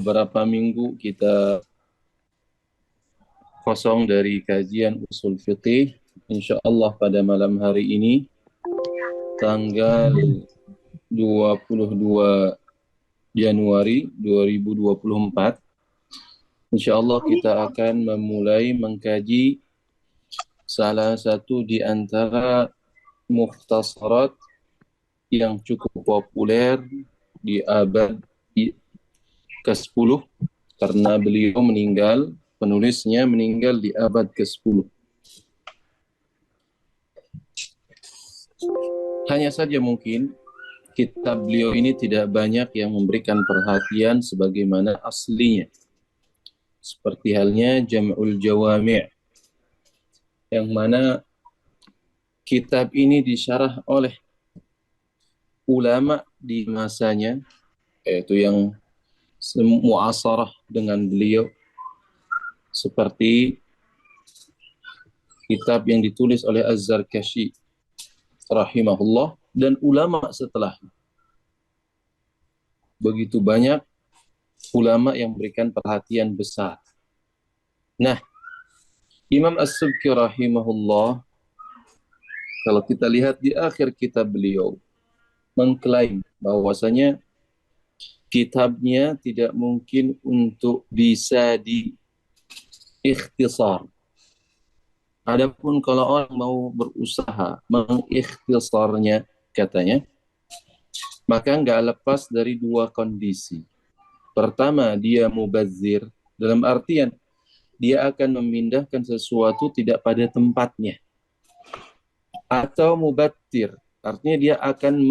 beberapa minggu kita kosong dari kajian usul fiqih. Insya Allah pada malam hari ini, tanggal 22 Januari 2024, insya Allah kita akan memulai mengkaji salah satu di antara mukhtasarat yang cukup populer di abad ke-10, karena beliau meninggal, penulisnya meninggal di abad ke-10. Hanya saja mungkin kitab beliau ini tidak banyak yang memberikan perhatian sebagaimana aslinya. Seperti halnya Jam'ul Jawami', yang mana kitab ini disyarah oleh ulama di masanya, yaitu yang muasarah dengan beliau, seperti kitab yang ditulis oleh Az-Zarkashi rahimahullah dan ulama setelah. Begitu banyak ulama yang memberikan perhatian besar. Nah, Imam As-Subki rahimahullah, kalau kita lihat di akhir kitab beliau, mengklaim bahwasanya kitabnya tidak mungkin untuk bisa diikhtisar. Adapun kalau orang mau berusaha mengikhtisarnya, katanya, maka nggak lepas dari dua kondisi. Pertama, dia mubazir, dalam artian dia akan memindahkan sesuatu tidak pada tempatnya. Atau mubattir, artinya dia akan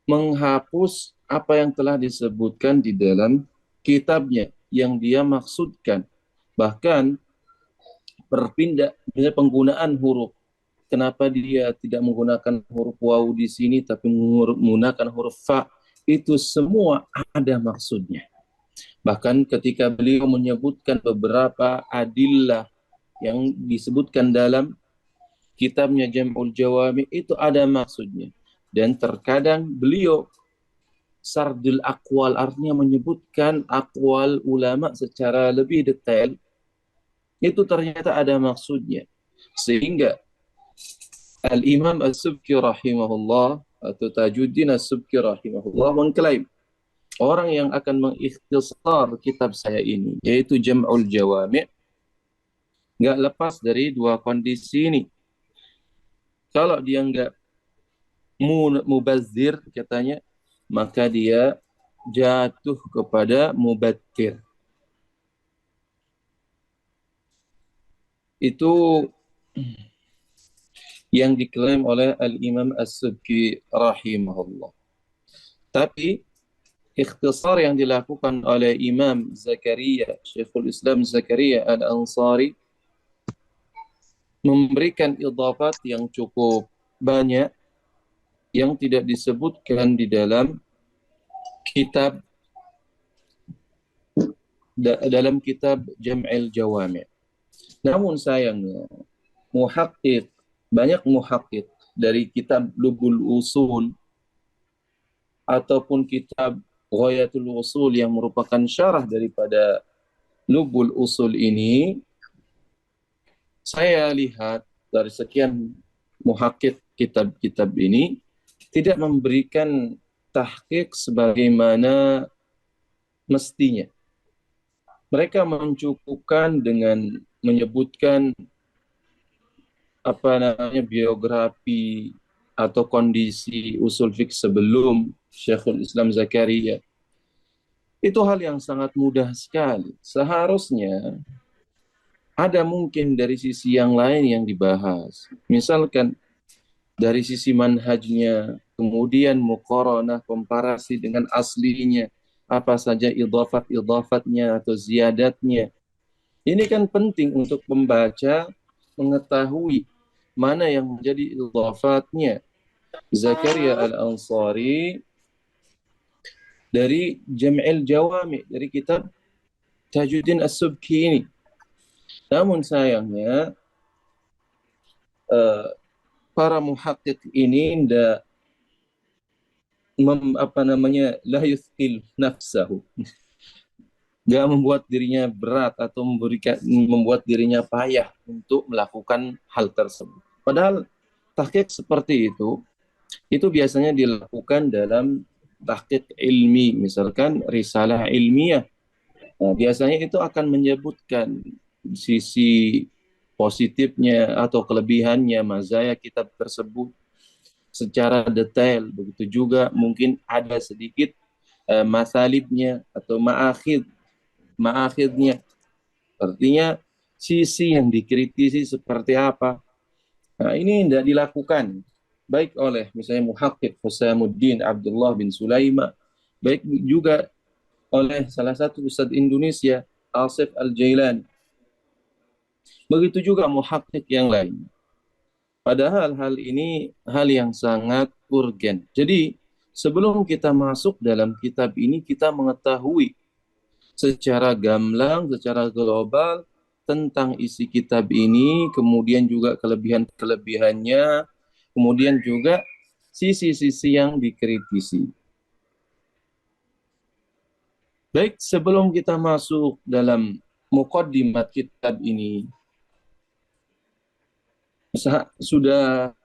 menghapus apa yang telah disebutkan di dalam kitabnya yang dia maksudkan. Bahkan penggunaan huruf. Kenapa dia tidak menggunakan huruf waw di sini tapi menggunakan huruf fa? Itu semua ada maksudnya. Bahkan ketika beliau menyebutkan beberapa adillah yang disebutkan dalam kitabnya Jam'ul Jawami, itu ada maksudnya. Dan terkadang beliau sardul aqwal, artinya menyebutkan aqwal ulama secara lebih detail, itu ternyata ada maksudnya. Sehingga Al-Imam As-Subki rahimahullah atau Tajuddin As-Subki rahimahullah mengklaim, orang yang akan mengikhtisar kitab saya ini, yaitu Jam'ul Jawami', nggak lepas dari dua kondisi ini. Kalau dia nggak mubazir, katanya, maka dia jatuh kepada mubattir. Itu yang diklaim oleh Al-Imam As-Subki rahimahullah. Tapi ikhtisar yang dilakukan oleh Imam Zakaria, Syekhul Islam Zakaria Al-Ansari, memberikan idhafat yang cukup banyak yang tidak disebutkan di dalam kitab Jam'il Jawami'. Namun sayangnya banyak muhakkik dari kitab Lubul Usul ataupun kitab Ghayatul Usul yang merupakan syarah daripada Lubul Usul ini, saya lihat dari sekian muhakkik kitab-kitab ini tidak memberikan tahqiq sebagaimana mestinya. Mereka mencukupkan dengan menyebutkan biografi atau kondisi usul fiqh sebelum Syekhul Islam Zakaria. Itu hal yang sangat mudah sekali. Seharusnya ada mungkin dari sisi yang lain yang dibahas. Misalkan dari sisi manhajnya, kemudian muqaranah, komparasi dengan aslinya, apa saja idhafat-idhafatnya atau ziyadatnya. Ini kan penting untuk pembaca mengetahui mana yang menjadi idhafatnya. Zakaria Al-Ansari dari Jam'il Jawami', dari kitab Tajuddin As-Subki ini. Namun sayangnya para muhakkik ini la yuthqil nafsahu, nggak membuat dirinya berat atau membuat dirinya payah untuk melakukan hal tersebut. Padahal tahqiq seperti itu biasanya dilakukan dalam tahqiq ilmi, misalkan risalah ilmiah. Nah, biasanya itu akan menyebutkan sisi positifnya atau kelebihannya, mazaya kitab tersebut secara detail. Begitu juga mungkin ada sedikit masalibnya atau ma'akhidnya. Artinya sisi yang dikritisi seperti apa. Nah, ini tidak dilakukan baik oleh misalnya Muhakkik Husamuddin Abdullah bin Sulaiman, baik juga oleh salah satu Ustadz Indonesia Asif Al-Jailan. Begitu juga muhakkik yang lain. Padahal hal ini hal yang sangat urgen. Jadi sebelum kita masuk dalam kitab ini, kita mengetahui secara gamblang, secara global tentang isi kitab ini, kemudian juga kelebihan-kelebihannya, kemudian juga sisi-sisi yang dikritisi. Baik, sebelum kita masuk dalam muqaddimat kitab ini, sudah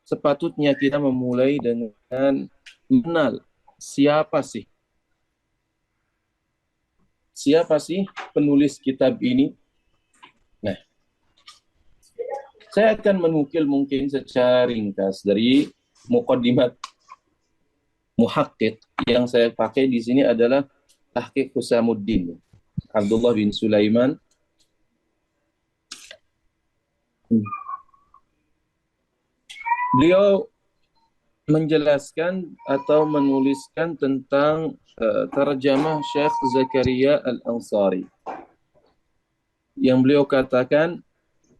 sepatutnya kita memulai dengan mengenal siapa sih penulis kitab ini. Nah, saya akan menukil mungkin secara ringkas dari muqaddimat muhakkik. Yang saya pakai di sini adalah Tahqiq Husamuddin Abdullah bin Sulaiman. Beliau menjelaskan atau menuliskan tentang terjemah Syekh Zakaria Al-Ansari. Yang beliau katakan,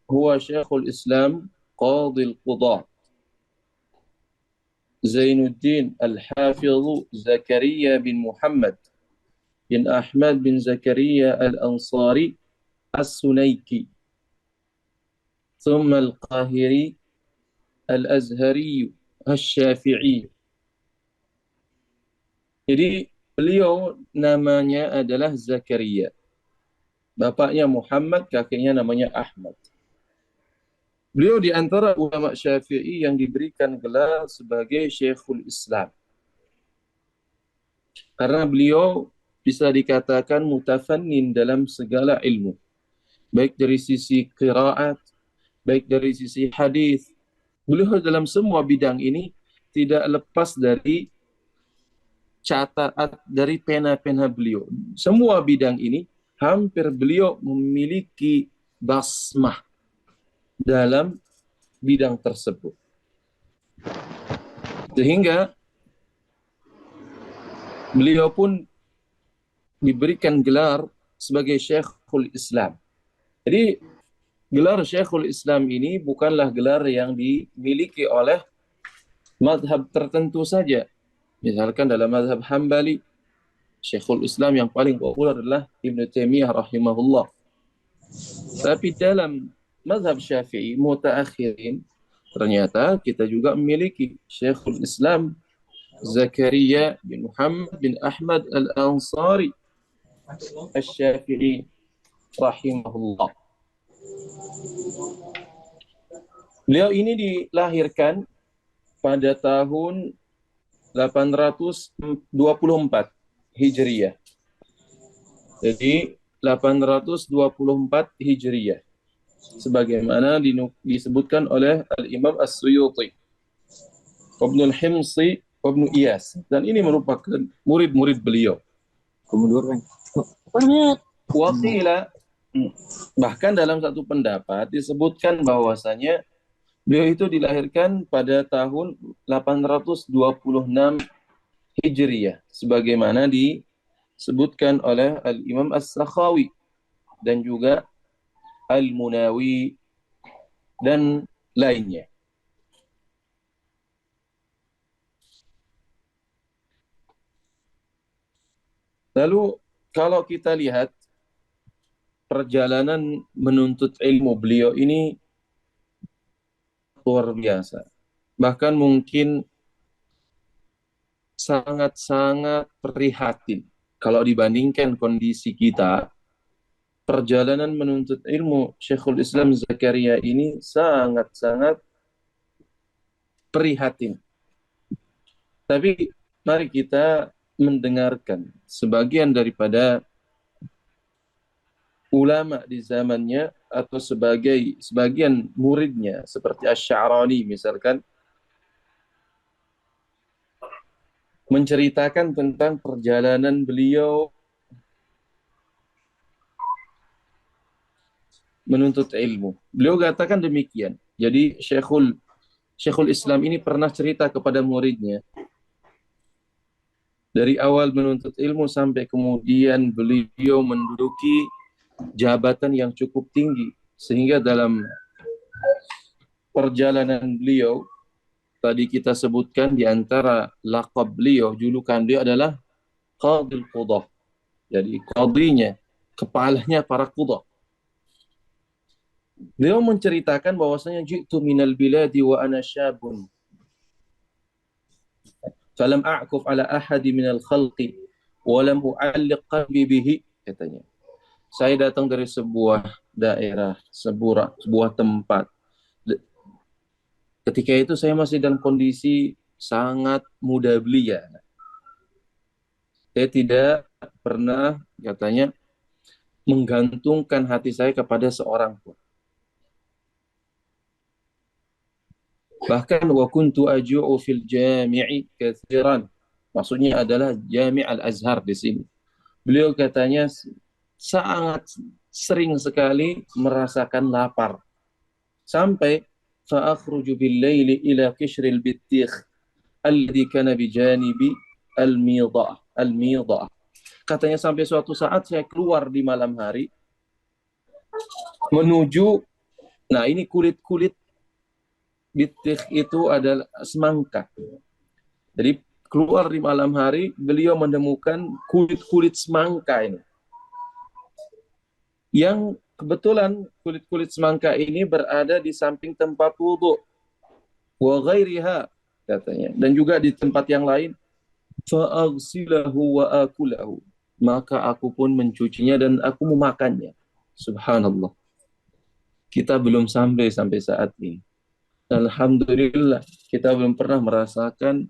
huwa Syekhul Islam Qadil Qudah Zainuddin Al-Hafidh Zakaria bin Muhammad bin Ahmad bin Zakaria Al-Ansari As-Sunaiki ثم القاهري Al-Azhari Asy-Syafi'i. Jadi beliau namanya adalah Zakaria. Bapaknya Muhammad, kakeknya namanya Ahmad. Beliau di antara ulama Syafi'i yang diberikan gelar sebagai Syekhul Islam. Karena beliau bisa dikatakan mutafannin dalam segala ilmu. Baik dari sisi qiraat, baik dari sisi hadis. Beliau dalam semua bidang ini tidak lepas dari catat dari pena-pena beliau. Semua bidang ini hampir beliau memiliki basmah dalam bidang tersebut. Sehingga beliau pun diberikan gelar sebagai Syekhul Islam. Jadi gelar Syekhul Islam ini bukanlah gelar yang dimiliki oleh mazhab tertentu saja. Misalkan dalam mazhab Hambali, Syekhul Islam yang paling populer adalah Ibnu Taimiyah rahimahullah. Tapi dalam mazhab Syafi'i mutaakhirin, ternyata kita juga memiliki Syekhul Islam Zakaria bin Muhammad bin Ahmad Al-Ansari Asy-Syafi'i rahimahullah. Beliau ini dilahirkan pada tahun 824 Hijriyah. Jadi 824 Hijriyah. Sebagaimana disebutkan oleh Al-Imam As-Suyuti, Ibnu Al-Himsi, Ibnu Iyas. Dan ini merupakan murid-murid beliau. Kemudian Wakila, bahkan dalam satu pendapat disebutkan bahwasanya beliau itu dilahirkan pada tahun 826 Hijriyah, sebagaimana disebutkan oleh Al-Imam As-Sakhawi dan juga Al-Munawi dan lainnya. Lalu kalau kita lihat perjalanan menuntut ilmu beliau ini luar biasa. Bahkan mungkin sangat-sangat prihatin. kalau dibandingkan kondisi kita, perjalanan menuntut ilmu Syekhul Islam Zakaria ini sangat-sangat prihatin. Tapi mari kita mendengarkan sebagian daripada ulama di zamannya atau sebagian muridnya seperti Asy-Sya'rani misalkan menceritakan tentang perjalanan beliau menuntut ilmu. Beliau katakan demikian. Jadi Syekhul Islam ini pernah cerita kepada muridnya dari awal menuntut ilmu sampai kemudian beliau menduduki jabatan yang cukup tinggi sehingga dalam perjalanan beliau tadi kita sebutkan di antara laqab beliau, julukan beliau adalah Qadil Qudah. Jadi qadinya, kepalanya para qudah. Beliau menceritakan bahwasanya jitu minal biladi wa ana syabun. Falam a'kuf ala ahadi minal khalqi wa lam u'alliq qalbi bihi, katanya. Saya datang dari sebuah daerah, sebuah tempat. Ketika itu saya masih dalam kondisi sangat muda belia. Saya tidak pernah, katanya, menggantungkan hati saya kepada seorang pun. Bahkan wa kuntu aju'u fil jami'i katsiran. Maksudnya adalah Jami' Al-Azhar di sini. Beliau katanya sangat sering sekali merasakan lapar. Sampai fa akhruju bil laili ila qishril bittikh alladhi kana bi janibi al-midah. Katanya sampai suatu saat saya keluar di malam hari menuju, nah ini kulit-kulit bittikh itu adalah semangka. Jadi keluar di malam hari, beliau menemukan kulit-kulit semangka ini. Yang kebetulan kulit-kulit semangka ini berada di samping tempat wudhu. Wa ghairiha, katanya. Dan juga di tempat yang lain. Fa'aghsilahu wa akulahu. Maka aku pun mencucinya dan aku memakannya. Subhanallah. Kita belum sampai saat ini. Alhamdulillah, kita belum pernah merasakan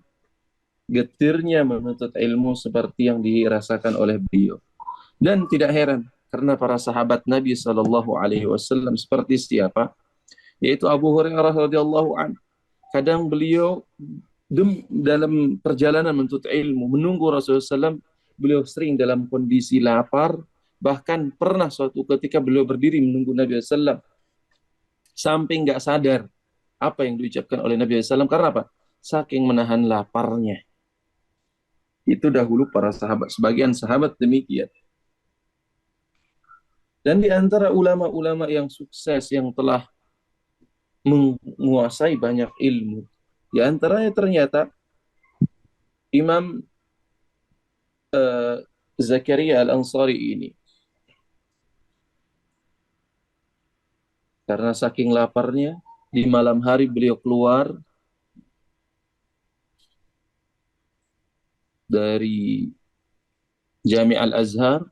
getirnya menuntut ilmu seperti yang dirasakan oleh beliau. Dan tidak heran, karena para sahabat Nabi SAW seperti siapa? Yaitu Abu Hurairah radhiyallahu an. Kadang beliau dalam perjalanan menuntut ilmu, menunggu Rasulullah SAW, beliau sering dalam kondisi lapar. Bahkan pernah suatu ketika beliau berdiri menunggu Nabi SAW sampai nggak sadar apa yang diucapkan oleh Nabi SAW. Karena apa? Saking menahan laparnya. Itu dahulu para sahabat, sebagian sahabat demikian. Dan di antara ulama-ulama yang sukses, yang telah menguasai banyak ilmu, di antaranya ternyata Imam Zakaria Al-Ansari ini. Karena saking laparnya, di malam hari beliau keluar dari Jami' Al-Azhar,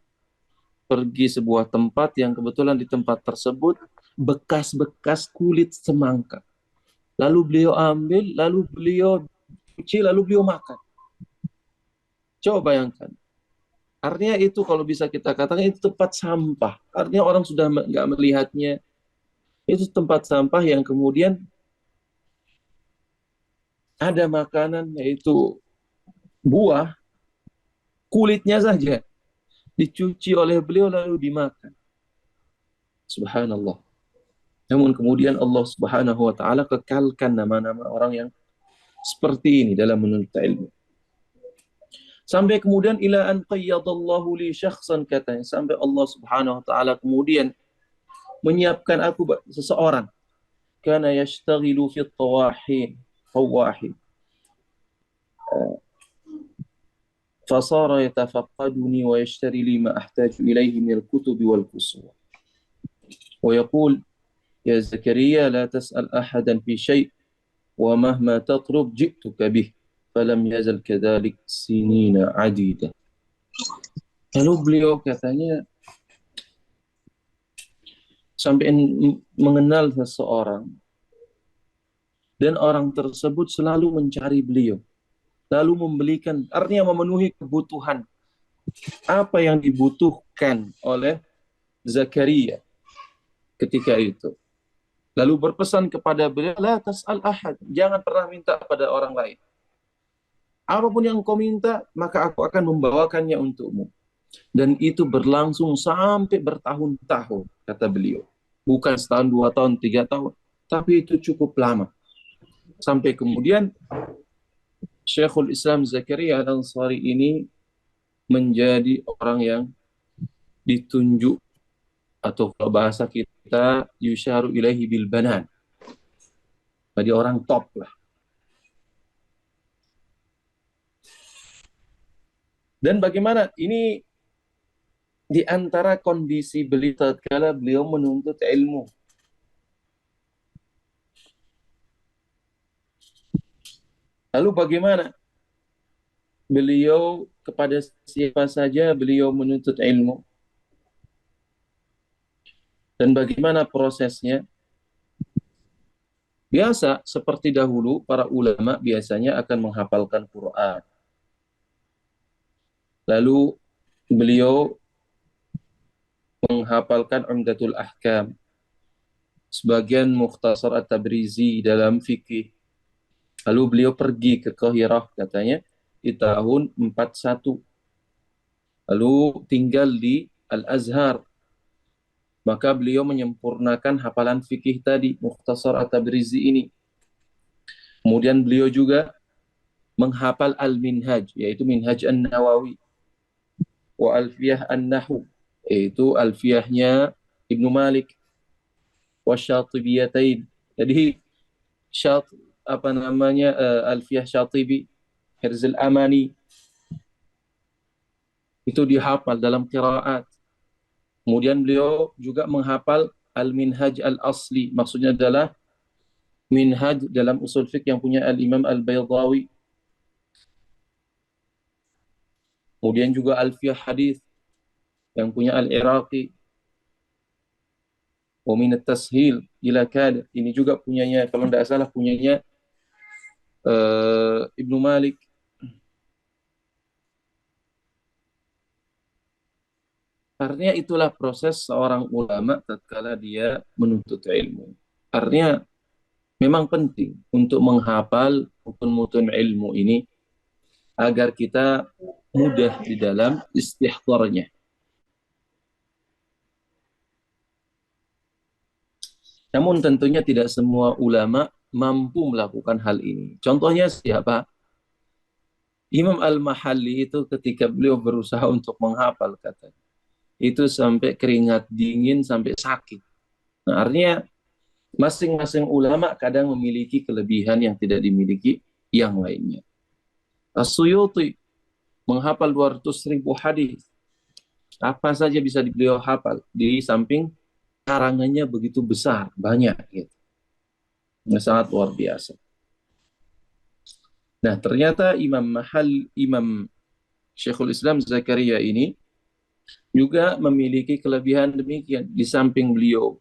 pergi sebuah tempat yang kebetulan di tempat tersebut bekas-bekas kulit semangka. Lalu beliau ambil, lalu beliau cuci, lalu beliau makan. Coba bayangkan. Artinya itu kalau bisa kita katakan itu tempat sampah. Artinya orang sudah nggak melihatnya. Itu tempat sampah yang kemudian ada makanan yaitu buah, kulitnya saja dicuci oleh beliau lalu dimakan. Subhanallah. Namun kemudian Allah Subhanahu wa taala kekalkan nama-nama orang yang seperti ini dalam menuntut ilmu. Sampai kemudian ila an qayyadallahu li syakhsan, katanya, sampai Allah Subhanahu wa taala kemudian menyiapkan aku seseorang kana yashtaghilu fi tawahin fasara yatafaqqaduni wa yashtari li ma ahtaju ilayhi min al-kutub wal qusur wa yaqul ya Zakaria la tas'al ahadan fi syai' wa mahma tatlub ji'tuka bih falam yazal kadhalik sinina adida. Lalu beliau katanya sampai mengenal seseorang dan orang tersebut selalu mencari beliau, lalu membelikan, artinya memenuhi kebutuhan apa yang dibutuhkan oleh Zakaria ketika itu. Lalu berpesan kepada beliau, la tas'al ahad, jangan pernah minta pada orang lain. Apapun yang kau minta, maka aku akan membawakannya untukmu. Dan itu berlangsung sampai bertahun-tahun, kata beliau. Bukan setahun, 2 tahun, 3 tahun, tapi itu cukup lama. Sampai kemudian Syekhul Islam Zakaria Al-Ansari ini menjadi orang yang ditunjuk, atau kalau bahasa kita yusyaru ilaihi bil banan, jadi orang top lah. Dan bagaimana ini di antara kondisi beliau tatkala beliau menuntut ilmu. Lalu bagaimana beliau kepada siapa saja beliau menuntut ilmu, dan bagaimana prosesnya? Biasa seperti dahulu para ulama biasanya akan menghafalkan Quran. Lalu beliau menghafalkan Umdatul Ahkam, sebagian Mukhtasar At-Tabrizi dalam fikih. Lalu beliau pergi ke Qahirah katanya di tahun 41. Lalu tinggal di Al-Azhar. Maka beliau menyempurnakan hafalan fikih tadi, Mukhtasar At-Tabrizi ini. Kemudian beliau juga menghafal Al-Minhaj, yaitu Minhaj An-Nawawi, wa Alfiyah An-Nahu, yaitu Alfiyahnya Ibnu Malik, wa Syatibiyatain. Jadi apa namanya, Alfiyah Syatibi, Hirzul Amani, itu dihafal dalam qiraat. Kemudian beliau juga menghafal Al-Minhaj Al-Asli, maksudnya adalah minhaj dalam usul fiqh yang punya Al-Imam Al-Baydawi. Kemudian juga Alfiyah Hadis yang punya Al-Iraqi. Wa min at-tashil ila kad, ini juga punyanya, kalau tidak salah punyanya Ibnu Malik. Artinya itulah proses seorang ulama tatkala dia menuntut ilmu. Artinya memang penting untuk menghafal mutun-mutun ilmu ini agar kita mudah di dalam istihdharnya. Namun tentunya tidak semua ulama mampu melakukan hal ini. Contohnya siapa? Imam Al-Mahalli itu ketika beliau berusaha untuk menghafal kata, itu sampai keringat dingin, sampai sakit. Nah, artinya masing-masing ulama kadang memiliki kelebihan yang tidak dimiliki yang lainnya. As-Suyuti menghafal 200.000 hadis. Apa saja bisa beliau hafal, di samping karangannya begitu besar, banyak gitu. Sangat luar biasa. Nah, ternyata Imam Syekhul Islam Zakaria ini juga memiliki kelebihan demikian. Di samping beliau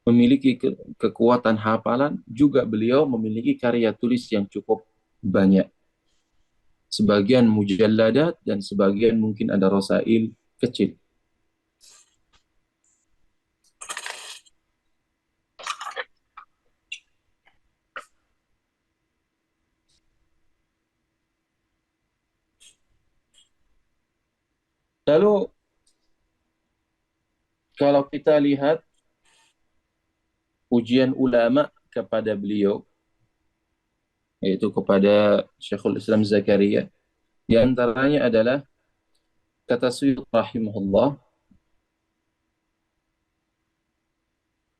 memiliki kekuatan hafalan, juga beliau memiliki karya tulis yang cukup banyak. Sebagian mujalladat dan sebagian mungkin ada rasail kecil. Lalu kalau kita lihat ujian ulama kepada beliau, yaitu kepada Syekhul Islam Zakaria, di antaranya adalah kata Suyuti rahimahullah,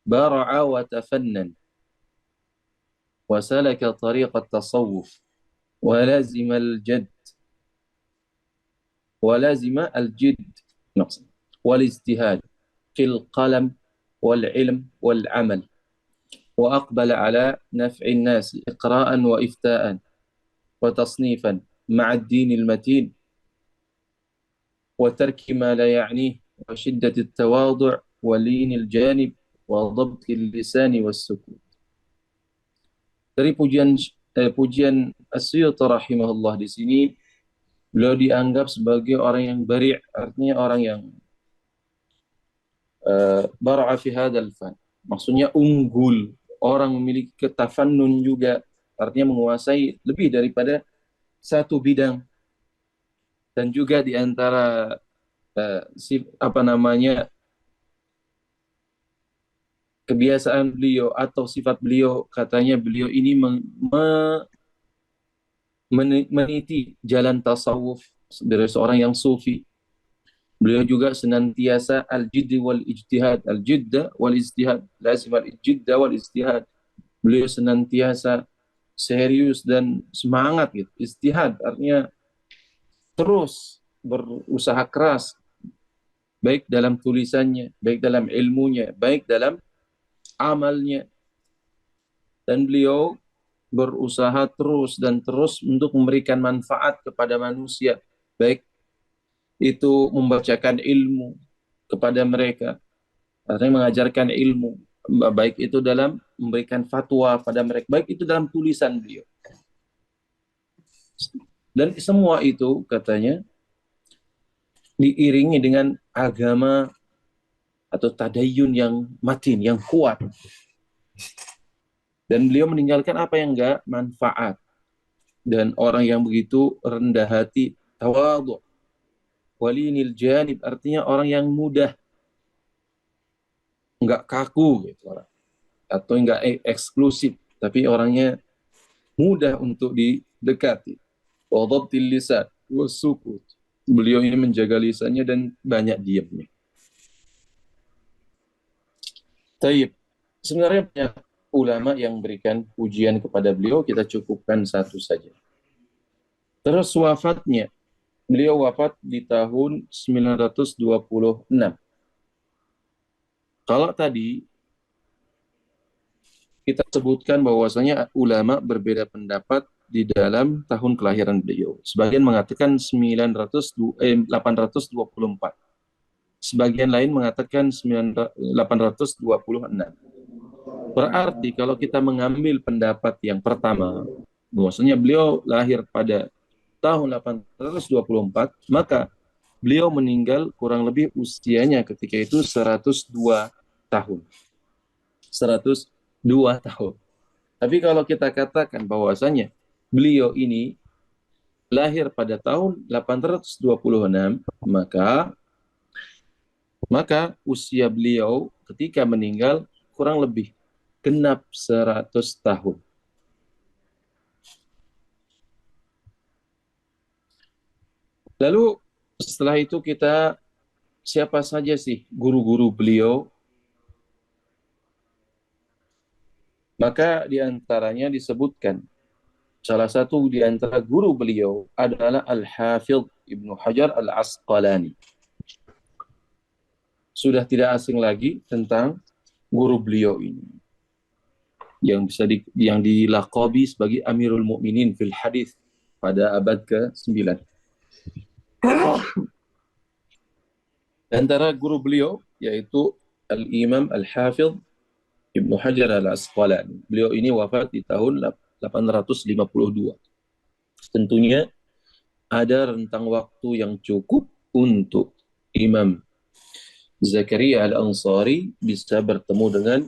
bara'a wa tafannan wa salaka tariqat tasawuf wa lazima al-jadd ولازم الجد والاجتهاد في القلم والعلم والعمل وأقبل على نفع الناس إقراء وإفتاء وتصنيفا مع الدين المتين وترك ما لا يعنيه وشدة التواضع ولين الجانب وضبط اللسان والسكوت. Dari pujian As-Suyuti rahimahullah di sini, beliau dianggap sebagai orang yang bari', artinya orang yang bara'a fi hadzal fan. Maksudnya unggul, orang memiliki ketafannun juga, artinya menguasai lebih daripada satu bidang. Dan juga di antara apa namanya, kebiasaan beliau atau sifat beliau, katanya beliau ini meniti jalan tasawuf dari seorang yang sufi. Beliau juga senantiasa al-jidd wal ijtihad, al-jidda wal ijtihad, lazim al-jidda wal ijtihad. Beliau senantiasa serius dan semangat gitu. Ijtihad artinya terus berusaha keras, baik dalam tulisannya, baik dalam ilmunya, baik dalam amalnya. Dan beliau berusaha terus dan terus untuk memberikan manfaat kepada manusia, baik itu membacakan ilmu kepada mereka, artinya mengajarkan ilmu, baik itu dalam memberikan fatwa pada mereka, baik itu dalam tulisan beliau. Dan semua itu katanya diiringi dengan agama atau tadayun yang matin, yang kuat. Dan beliau meninggalkan apa yang enggak manfaat. Dan orang yang begitu rendah hati, tawadhu, walinil janib, artinya orang yang mudah, enggak kaku gitu, atau enggak eksklusif, tapi orangnya mudah untuk didekati. Wa dhabtil lisan wasukut. Beliau ini menjaga lisannya dan banyak diamnya. Taib. Sebenarnya banyak ulama yang berikan pujian kepada beliau, kita cukupkan satu saja. Terus wafatnya, beliau wafat di tahun 926. Kalau tadi kita sebutkan bahwasanya ulama berbeda pendapat di dalam tahun kelahiran beliau. Sebagian mengatakan 824. Sebagian lain mengatakan 826. Berarti kalau kita mengambil pendapat yang pertama, bahwasanya beliau lahir pada tahun 824, maka beliau meninggal kurang lebih usianya ketika itu 102 tahun. 102 tahun. Tapi kalau kita katakan bahwasanya beliau ini lahir pada tahun 826, maka usia beliau ketika meninggal kurang lebih genap 100 tahun. Lalu setelah itu kita, siapa saja sih guru-guru beliau? Maka di antaranya disebutkan, salah satu di antara guru beliau adalah Al-Hafidh Ibnu Hajar Al-Asqalani. Sudah tidak asing lagi tentang guru beliau ini, yang yang dilaqabi sebagai Amirul Mukminin fil Hadis pada abad ke-9. Antara guru beliau yaitu Al-Imam Al-Hafidh Ibnu Hajar Al-Asqalani. Beliau ini wafat di tahun 852. Tentunya ada rentang waktu yang cukup untuk Imam Zakaria Al-Ansari bisa bertemu dengan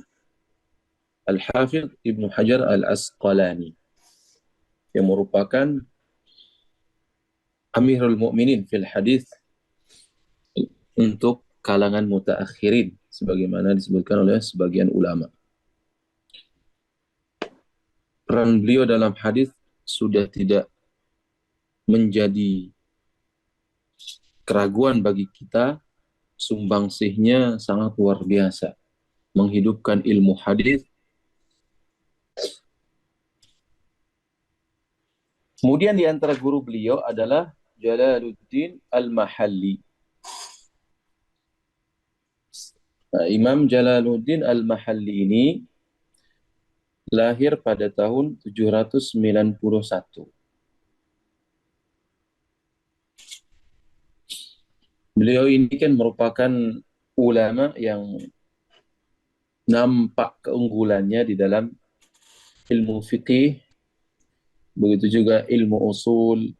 Al-Hafidh Ibnu Hajar Al-Asqalani, yang merupakan Amirul Mukminin fil Hadis untuk kalangan mutaakhirin, sebagaimana disebutkan oleh sebagian ulama. Peran beliau dalam hadis sudah tidak menjadi keraguan bagi kita, sumbangsihnya sangat luar biasa, menghidupkan ilmu hadis. Kemudian di antara guru beliau adalah Jalaluddin Al-Mahalli. Nah, Imam Jalaluddin Al-Mahalli ini lahir pada tahun 791. Beliau ini kan merupakan ulama yang nampak keunggulannya di dalam ilmu fikih, begitu juga ilmu usul.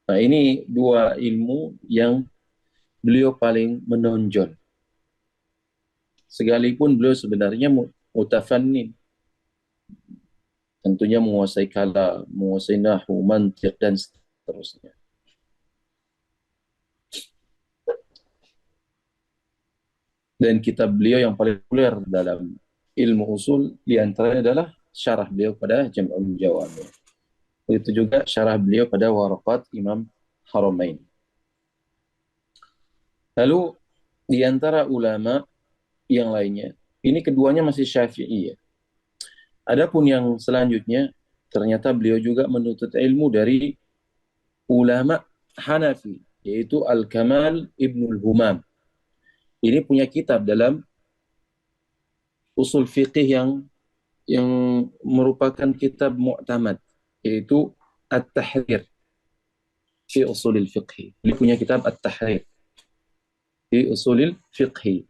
Nah, ini dua ilmu yang beliau paling menonjol. Sekalipun beliau sebenarnya mutafannin, tentunya menguasai kalam, menguasai nahwu, mantiq, dan seterusnya. Dan kitab beliau yang paling populer dalam ilmu usul diantaranya adalah syarah beliau pada Jam'ul Jawami. Begitu juga syarah beliau pada Waraqat Imam Haramain. Lalu di antara ulama yang lainnya, ini keduanya masih Syafi'i ya. Adapun yang selanjutnya, ternyata beliau juga menuntut ilmu dari ulama Hanafi, yaitu Al-Kamal Ibnul Humam. Ini punya kitab dalam usul fiqih yang merupakan kitab mu'tamad, yaitu At-Tahrir fi Usulil Fiqh. Dia punya kitab At-Tahrir fi Usulil Fiqh.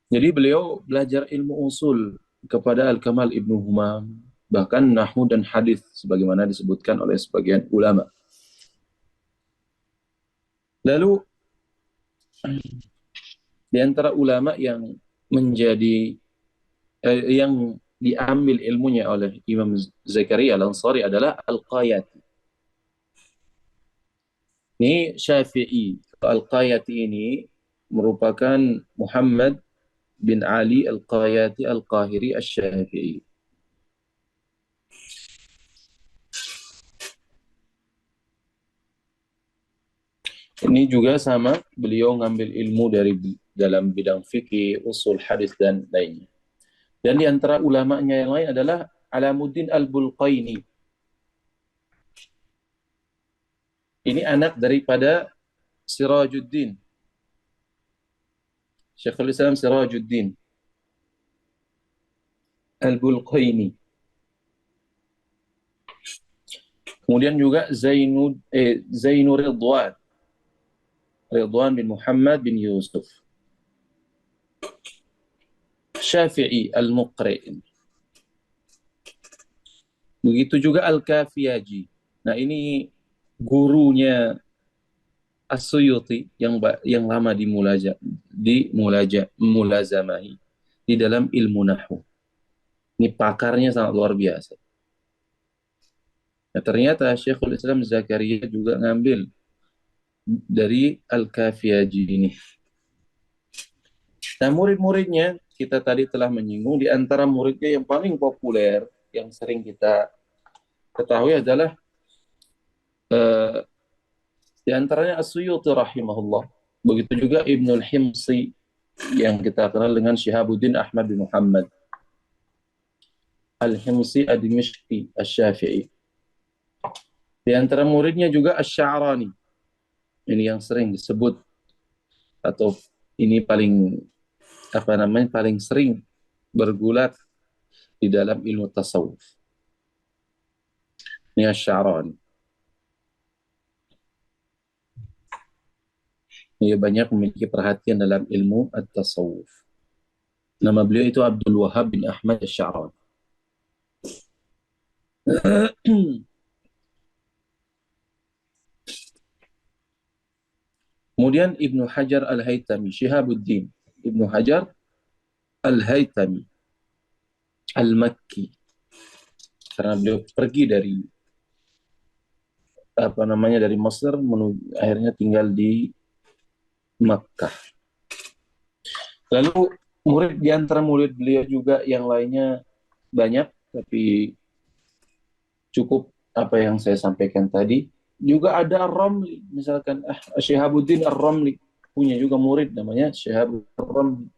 Jadi beliau belajar ilmu usul kepada Al-Kamal Ibnu Humam, bahkan nahwu dan hadis sebagaimana disebutkan oleh sebagian ulama. Lalu di antara ulama yang menjadi yang diambil ilmunya oleh Imam Zakaria Al-Ansari adalah Al-Qayati. Ini Syafi'i. Al-Qayati ini merupakan Muhammad bin Ali Al-Qayati Al-Qahiri Asy-Syafi'i. Ini juga sama, beliau ngambil ilmu dari dalam bidang fikih, usul hadis dan lainnya. Dan di antara ulamanya yang lain adalah Alamuddin Al-Bulqaini. Ini anak daripada Sirajuddin. Syekhul Islam Sirajuddin Al-Bulqaini. Kemudian juga Zainur Ridwan bin Muhammad bin Yusuf. Syafi'i Al-Muqri. Begitu juga Al-Kafiyaji. Nah, ini gurunya As-Suyuti yang lama mulazamahi di dalam ilmu nahwu. Ini pakarnya sangat luar biasa. Nah, ternyata Syekhul Islam Zakaria juga ngambil dari Al-Kafiyaji ini. Nah, murid-muridnya kita tadi telah menyinggung, di antara muridnya yang paling populer, yang sering kita ketahui adalah di antaranya As-Suyuti rahimahullah. Begitu juga Ibnul Himsi yang kita kenal dengan Syihabuddin Ahmad bin Muhammad Al-Himsi Ad-Dimishqi Asy-Syafi'i. Di antara muridnya juga Asy-Sya'rani. Ini yang sering disebut atau ini paling paling sering bergulat di dalam ilmu tasawuf. Ini Asy-Sya'rani. Dia banyak memiliki perhatian dalam ilmu at-tasawuf. Nama beliau itu Abdul Wahab bin Ahmad Asy-Sya'rani. Kemudian Ibnu Hajar Al-Haytami, Syihabuddin Ibnu Hajar Al-Haytami Al-Makki. Karena beliau pergi dari dari Mesir akhirnya tinggal di Makkah. Lalu di antara murid beliau juga yang lainnya banyak, tapi cukup apa yang saya sampaikan tadi. Juga ada Ar-Ramli, misalkan Syihabuddin Ar-Ramli punya juga murid namanya Syihabuddin Ar-Ramli.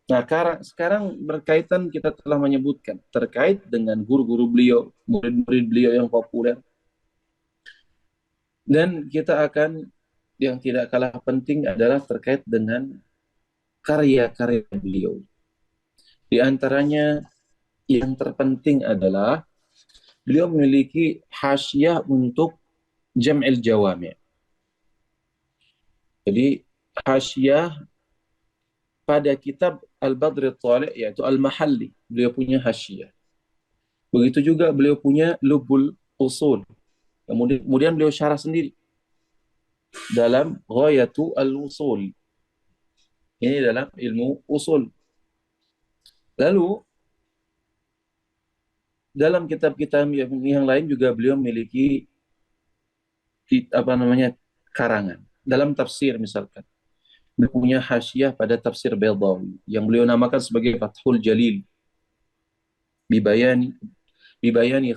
Nah, sekarang berkaitan kita telah menyebutkan terkait dengan guru-guru beliau, murid-murid beliau yang populer. Dan kita akan yang tidak kalah penting adalah terkait dengan karya-karya beliau. Di antaranya yang terpenting adalah beliau memiliki hasyiah untuk Jam'il Jawami'. Jadi hasyiah pada kitab Al-Badr Al-Talib, yaitu Al-Mahalli, beliau punya hasyiah. Begitu juga beliau punya Lubul Usul. Kemudian beliau syarah sendiri dalam Ghayatu Al-Usul. Ini dalam ilmu usul. Lalu dalam kitab-kitab yang lain juga beliau memiliki karangan. Dalam tafsir misalkan, beliau punya hasyiah pada tafsir Baydawi yang beliau namakan sebagai Fathul Jalil, bibayani bibayani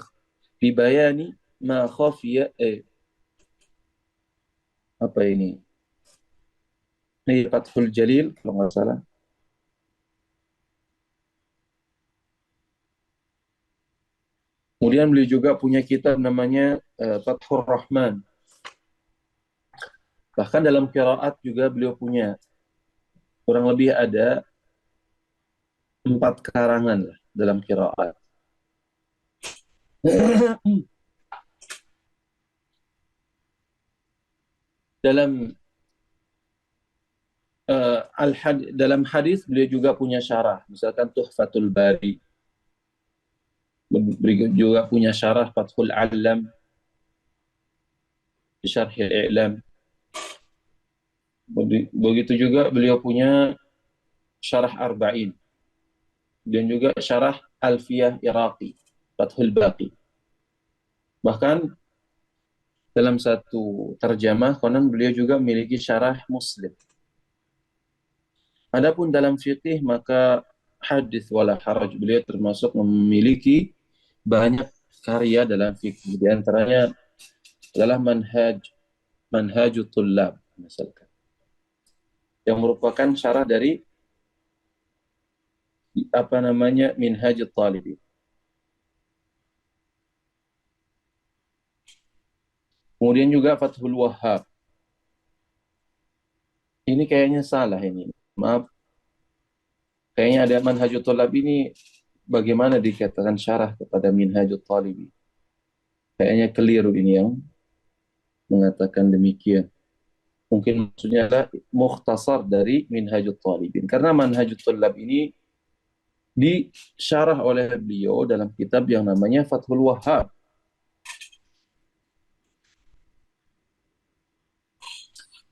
bibayani ma khafiya apa ini? Ini Fathul Jalil kalau nggak salah. Kemudian beliau juga punya kitab namanya Fathur Rahman. Bahkan dalam qiraat juga beliau punya kurang lebih ada 4 karangan lah dalam qiraat. dalam dalam hadis beliau juga punya syarah, misalkan Tuhfatul Bari. Beliau juga punya syarah Fathul Alam, Syarh I'lam. Begitu juga beliau punya syarah Arba'in, dan juga syarah Alfiyah Iraqi, Fathul Baqi. Bahkan dalam satu terjemah konon beliau juga memiliki syarah Muslim. Adapun dalam fikih maka hadis wala haraj, beliau termasuk memiliki banyak karya dalam fikih. Di antaranya adalah Manhajut Tullab misalkan, yang merupakan syarah dari Minhajut Talibin. Kemudian juga Fathul Wahhab. Ini kayaknya salah ini. Maaf. Kayaknya ada Manhajut Tullab ini bagaimana dikatakan syarah kepada Minhajut Talibin. Kayaknya keliru ini yang mengatakan demikian. Mungkin maksudnya adalah mukhtasar dari Minhajut Talibin. Karena Manhajut Tullab ini disyarah oleh beliau dalam kitab yang namanya Fathul Wahhab.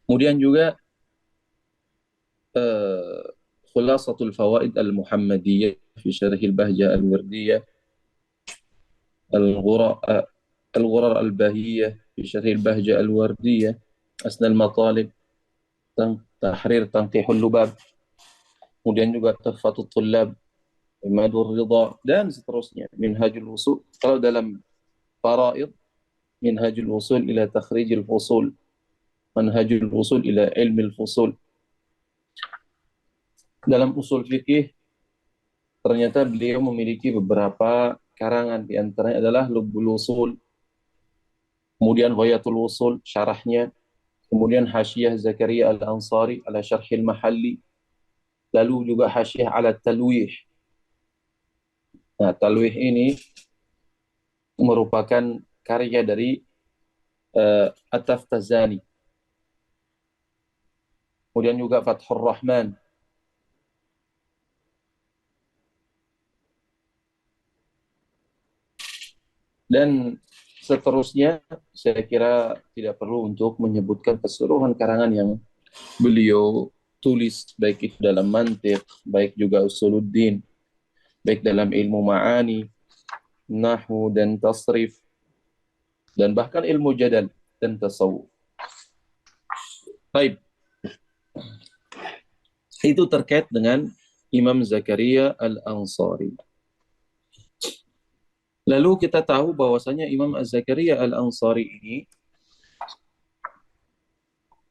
Kemudian juga Khulasatul Fawaid Al-Muhammadiyah fi Syarhil Bahjah Al-Wardiyah, Al-Ghurar Al-Bahiyah fi Syarhil Bahjah Al-Wardiyah, Asnal Matalib, Tahrir Tanqihul Lubab. Kemudian juga Tuhfatul Tullab, Imadur Ridha, dan seterusnya. Minhajul Usul. Kalau dalam faraid, Minhajul Usul ila Takhrijil Fusul, Manhajul Usul ila Ilmil Fusul. Dalam usul fikih ternyata beliau memiliki beberapa karangan, di antaranya adalah Lubbul Usul, kemudian Ghayatul Usul syarahnya, kemudian Hasyiah Zakaria Al-Ansari ala Syarhil Mahalli, lalu juga Hasyiah ala Talwih. Nah, Talwih ini merupakan karya dari At-Taftazani. Kemudian juga Fathur Rahman. Dan seterusnya, saya kira tidak perlu untuk menyebutkan keseluruhan karangan yang beliau tulis, baik itu dalam mantiq, baik juga usuluddin, baik dalam ilmu ma'ani, nahwu dan tasrif, dan bahkan ilmu jadal dan tasawuf. Baik. Itu terkait dengan Imam Zakaria Al-Ansari. Lalu kita tahu bahwasanya Imam Az-Zakaria Al-Ansari ini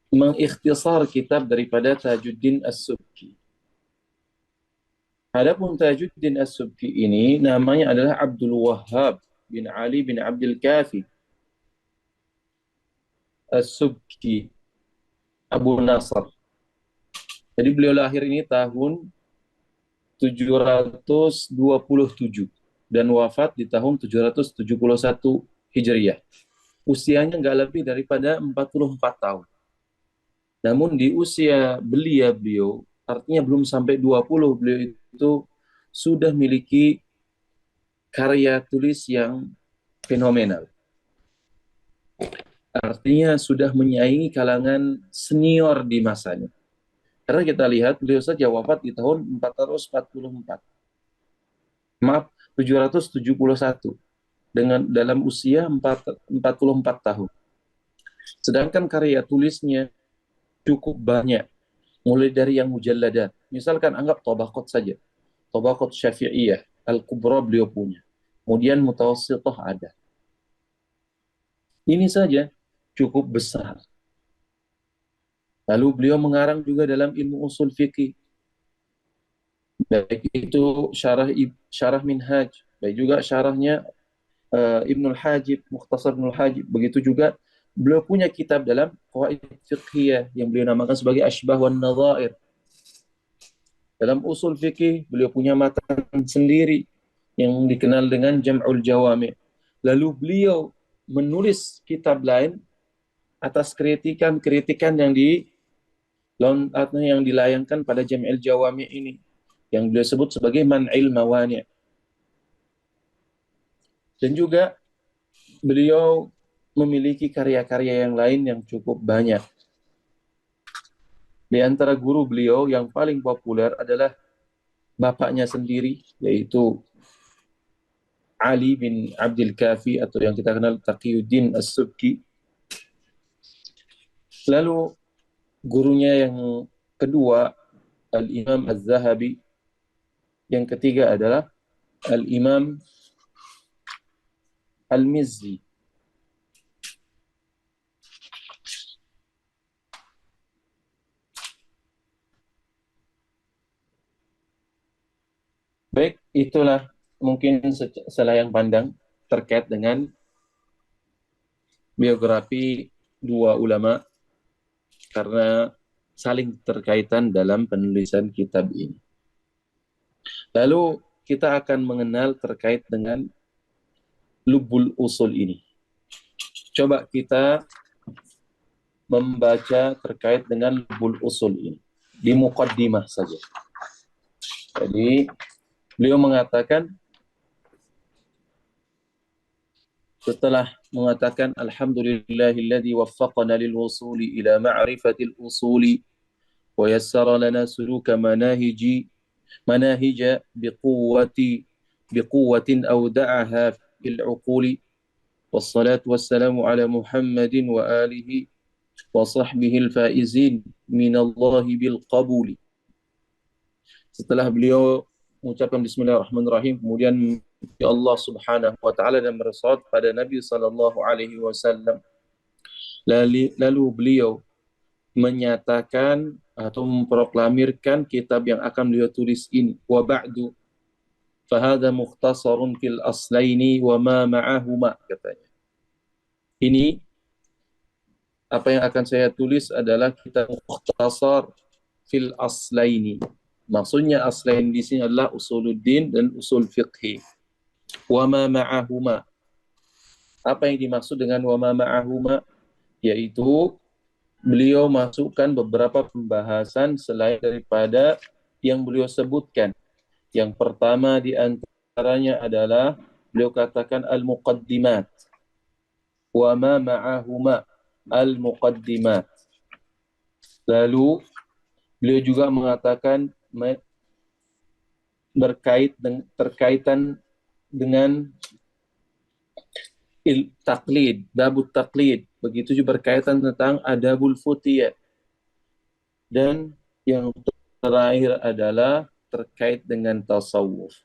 mengikhtisar kitab daripada Tajuddin As-Subki. Adapun Tajuddin As-Subki ini namanya adalah Abdul Wahhab bin Ali bin Abdul Kafi As-Subki Abu Nasr. Jadi beliau lahir ini tahun 727 dan wafat di tahun 771 Hijriah. Usianya nggak lebih daripada 44 tahun. Namun di usia belia beliau, artinya belum sampai 20, beliau itu sudah memiliki karya tulis yang fenomenal. Artinya sudah menyaingi kalangan senior di masanya. Karena kita lihat beliau saja wafat di tahun 444. Maaf, 771 dengan dalam usia 44 tahun. Sedangkan karya tulisnya cukup banyak, mulai dari yang mujalladat. Misalkan anggap Tabaqat saja. Tabaqat Syafi'iyah, Al-Kubra beliau punya. Kemudian Mutawassithah ada. Ini saja cukup besar. Lalu beliau mengarang juga dalam ilmu usul fikih. Baik itu syarah Minhaj, baik juga syarahnya Ibnul Hajib, Mukhtasar Ibnul Hajib. Begitu juga beliau punya kitab dalam Qawaid Fiqhiyah yang beliau namakan sebagai Ashbah wan Nadhair. Dalam usul fikih beliau punya matan sendiri yang dikenal dengan Jam'ul Jawami. Lalu beliau menulis kitab lain atas kritikan-kritikan yang dilayangkan pada Jam'ul Jawami ini, yang beliau sebut sebagai Man'il Mawani'. Dan juga beliau memiliki karya-karya yang lain yang cukup banyak. Di antara guru beliau yang paling populer adalah bapaknya sendiri, yaitu Ali bin Abdul Kafi atau yang kita kenal Taqiyuddin As-Subki. Lalu gurunya yang kedua Al-Imam Az-Zahabi. Yang ketiga adalah Al-Imam Al-Mizzi. Baik, itulah mungkin selayang pandang terkait dengan biografi dua ulama karena saling terkaitan dalam penulisan kitab ini. Lalu kita akan mengenal terkait dengan lubul usul ini. Coba kita membaca terkait dengan lubul usul ini di muqaddimah saja. Jadi beliau mengatakan, setelah mengatakan alhamdulillahilladzi waffaqana lil wusuli ila ma'rifatil usuli wa yassara lana suluka manahija biquwwatin awda'aha fil uquli wassalatu wassalamu ala Muhammadin wa alihi wa sahbihi al-faizin minallahi bil qabuli. Setelah beliau mengucapkan bismillahirrahmanirrahim, kemudian ya Allah Subhanahu wa taala dan bersalawat pada Nabi sallallahu alaihi wasallam. Lalu beliau menyatakan atau memproklamirkan kitab yang akan beliau tulis ini. Wa ba'du fahadha mukhtasarun fil aslaini wa ma ma'ahuma, katanya. Ini apa yang akan saya tulis adalah kitab mukhtasar fil aslaini. Maksudnya aslain di sini adalah usuluddin dan usul fiqhi. Wa ma ma'ahuma. Apa yang dimaksud dengan wa ma ma'ahuma? Yaitu beliau masukkan beberapa pembahasan selain daripada yang beliau sebutkan. Yang pertama di antaranya adalah beliau katakan al-muqaddimat. Wa ma ma'ahuma al-muqaddimat. Lalu beliau juga mengatakan terkaitan dengan taklid, babut taklid, begitu juga berkaitan tentang adabul futiyah. Dan yang terakhir adalah terkait dengan tasawuf.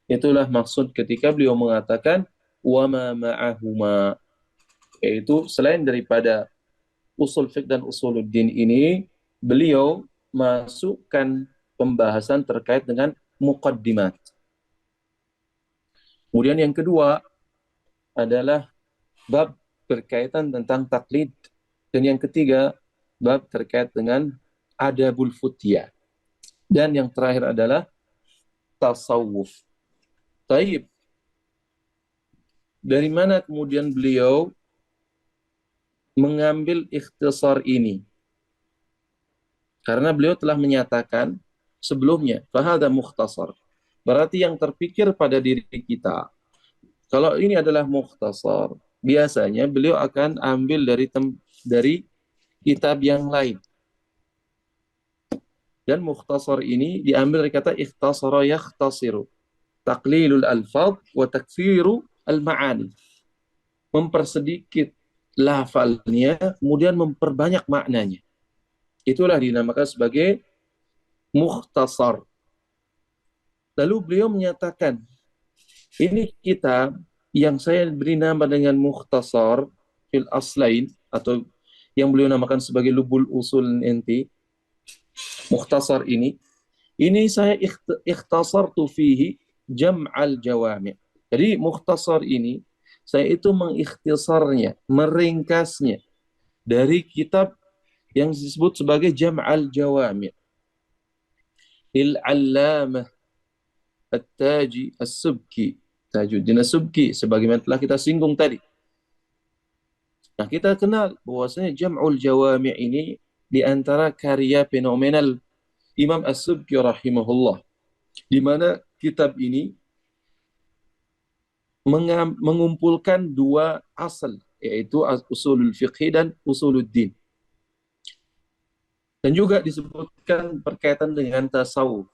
Itulah maksud ketika beliau mengatakan wa ma ma'ahuma, yaitu selain daripada usul fiqh dan usuluddin ini, beliau masukkan pembahasan terkait dengan muqaddimat. Kemudian yang kedua adalah bab berkaitan tentang taklid, dan yang ketiga bab terkait dengan adabul futiyah, dan yang terakhir adalah tasawuf. Taib, dari mana kemudian beliau mengambil ikhtisar ini? Karena beliau telah menyatakan sebelumnya, fahada mukhtasar. Berarti yang terpikir pada diri kita, kalau ini adalah mukhtasar, biasanya beliau akan ambil dari kitab yang lain. Dan mukhtasar ini diambil dari kata ikhtasara yakhtasiru. Taqlilul alfaz wa takfiru al-ma'ani. Mempersedikit lafalnya, kemudian memperbanyak maknanya. Itulah dinamakan sebagai mukhtasar. Lalu beliau menyatakan, ini kitab yang saya beri nama dengan mukhtasar fil aslain, atau yang beliau namakan sebagai lubul usul inti, mukhtasar ini saya ikhtasartu fihi jam'al jawami'. Jadi mukhtasar ini saya itu mengikhtisarnya, meringkasnya dari kitab yang disebut sebagai Jam'al Jawami' Al-Allamah At-Taji As-Subki, Tajuddin As-Subki, sebagaimana telah kita singgung tadi. Nah, kita kenal bahwasanya Jam'ul Jawami' ini di antara karya fenomenal Imam As-Subki rahimahullah, di mana kitab ini mengumpulkan dua asal, yaitu usulul fiqh dan usuluddin. Dan juga disebutkan berkaitan dengan tasawuf.